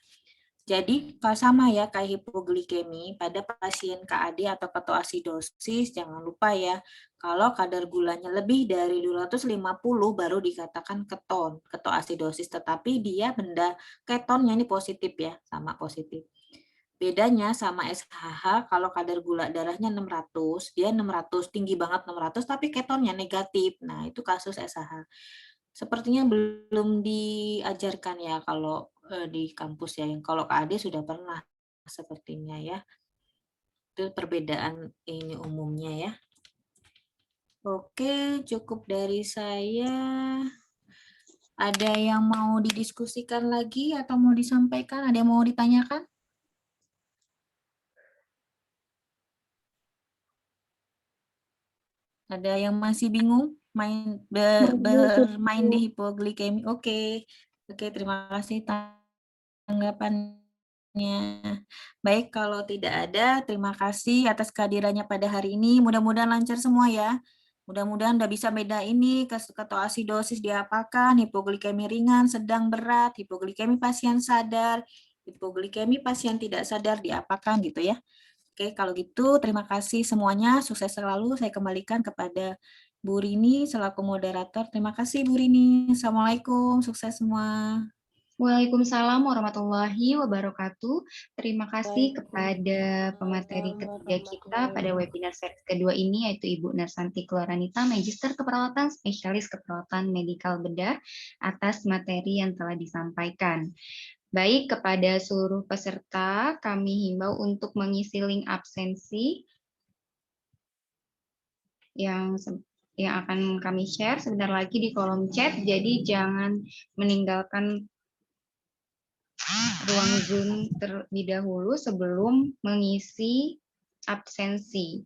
Jadi sama ya kayak hipoglikemi pada pasien KAD atau ketoasidosis, jangan lupa ya, kalau kadar gulanya lebih dari 250 baru dikatakan keton, ketoasidosis, tetapi dia benda ketonnya ini positif ya, sama positif. Bedanya sama SHH, kalau kadar gula darahnya 600, dia 600, tinggi banget 600, tapi ketonnya negatif. Nah, itu kasus SHH. Sepertinya belum diajarkan ya kalau di kampus ya. Yang kalau KAD sudah pernah sepertinya ya. Itu perbedaan ini umumnya ya. Oke, cukup dari saya. Ada yang mau didiskusikan lagi atau mau disampaikan? Ada yang mau ditanyakan? Ada yang masih bingung bermain di hipoglikemi? Oke, terima kasih tanggapannya. Baik, kalau tidak ada, terima kasih atas kehadirannya pada hari ini. Mudah-mudahan lancar semua ya. Mudah-mudahan udah bisa beda ini ketoasidosis diapakan, hipoglikemi ringan, sedang, berat, hipoglikemi pasien sadar, hipoglikemi pasien tidak sadar diapakan gitu ya. Oke, kalau gitu terima kasih semuanya, sukses selalu. Saya kembalikan kepada Bu Rini selaku moderator. Terima kasih Bu Rini. Assalamualaikum, sukses semua. Waalaikumsalam warahmatullahi wabarakatuh. Terima kasih kepada pemateri ketiga kita pada webinar seri kedua ini, yaitu Ibu Narsanti Kloranita, Magister Keperawatan, Spesialis Keperawatan Medikal Bedah, atas materi yang telah disampaikan. Baik, kepada seluruh peserta, kami himbau untuk mengisi link absensi yang akan kami share sebentar lagi di kolom chat, jadi jangan meninggalkan ruang Zoom terlebih dahulu sebelum mengisi absensi.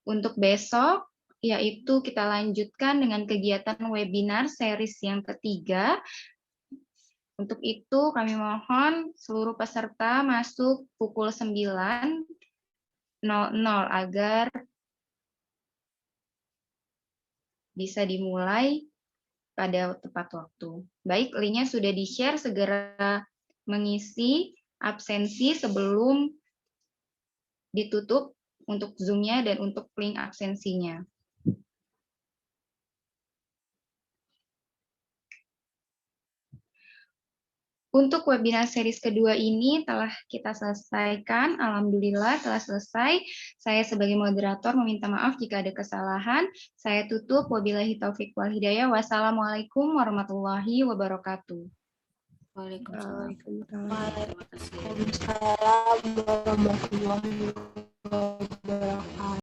Untuk besok, yaitu kita lanjutkan dengan kegiatan webinar series yang ketiga. Untuk itu kami mohon seluruh peserta masuk pukul 9.00 agar bisa dimulai pada tepat waktu. Baik, linknya sudah di-share, segera mengisi absensi sebelum ditutup untuk Zoom-nya dan untuk link absensinya. Untuk webinar series kedua ini telah kita selesaikan. Alhamdulillah telah selesai. Saya sebagai moderator meminta maaf jika ada kesalahan. Saya tutup. Wabillahi taufiq wal hidayah. Wassalamualaikum warahmatullahi wabarakatuh. Waalaikumsalam. Waalaikumsalam warahmatullahi wabarakatuh.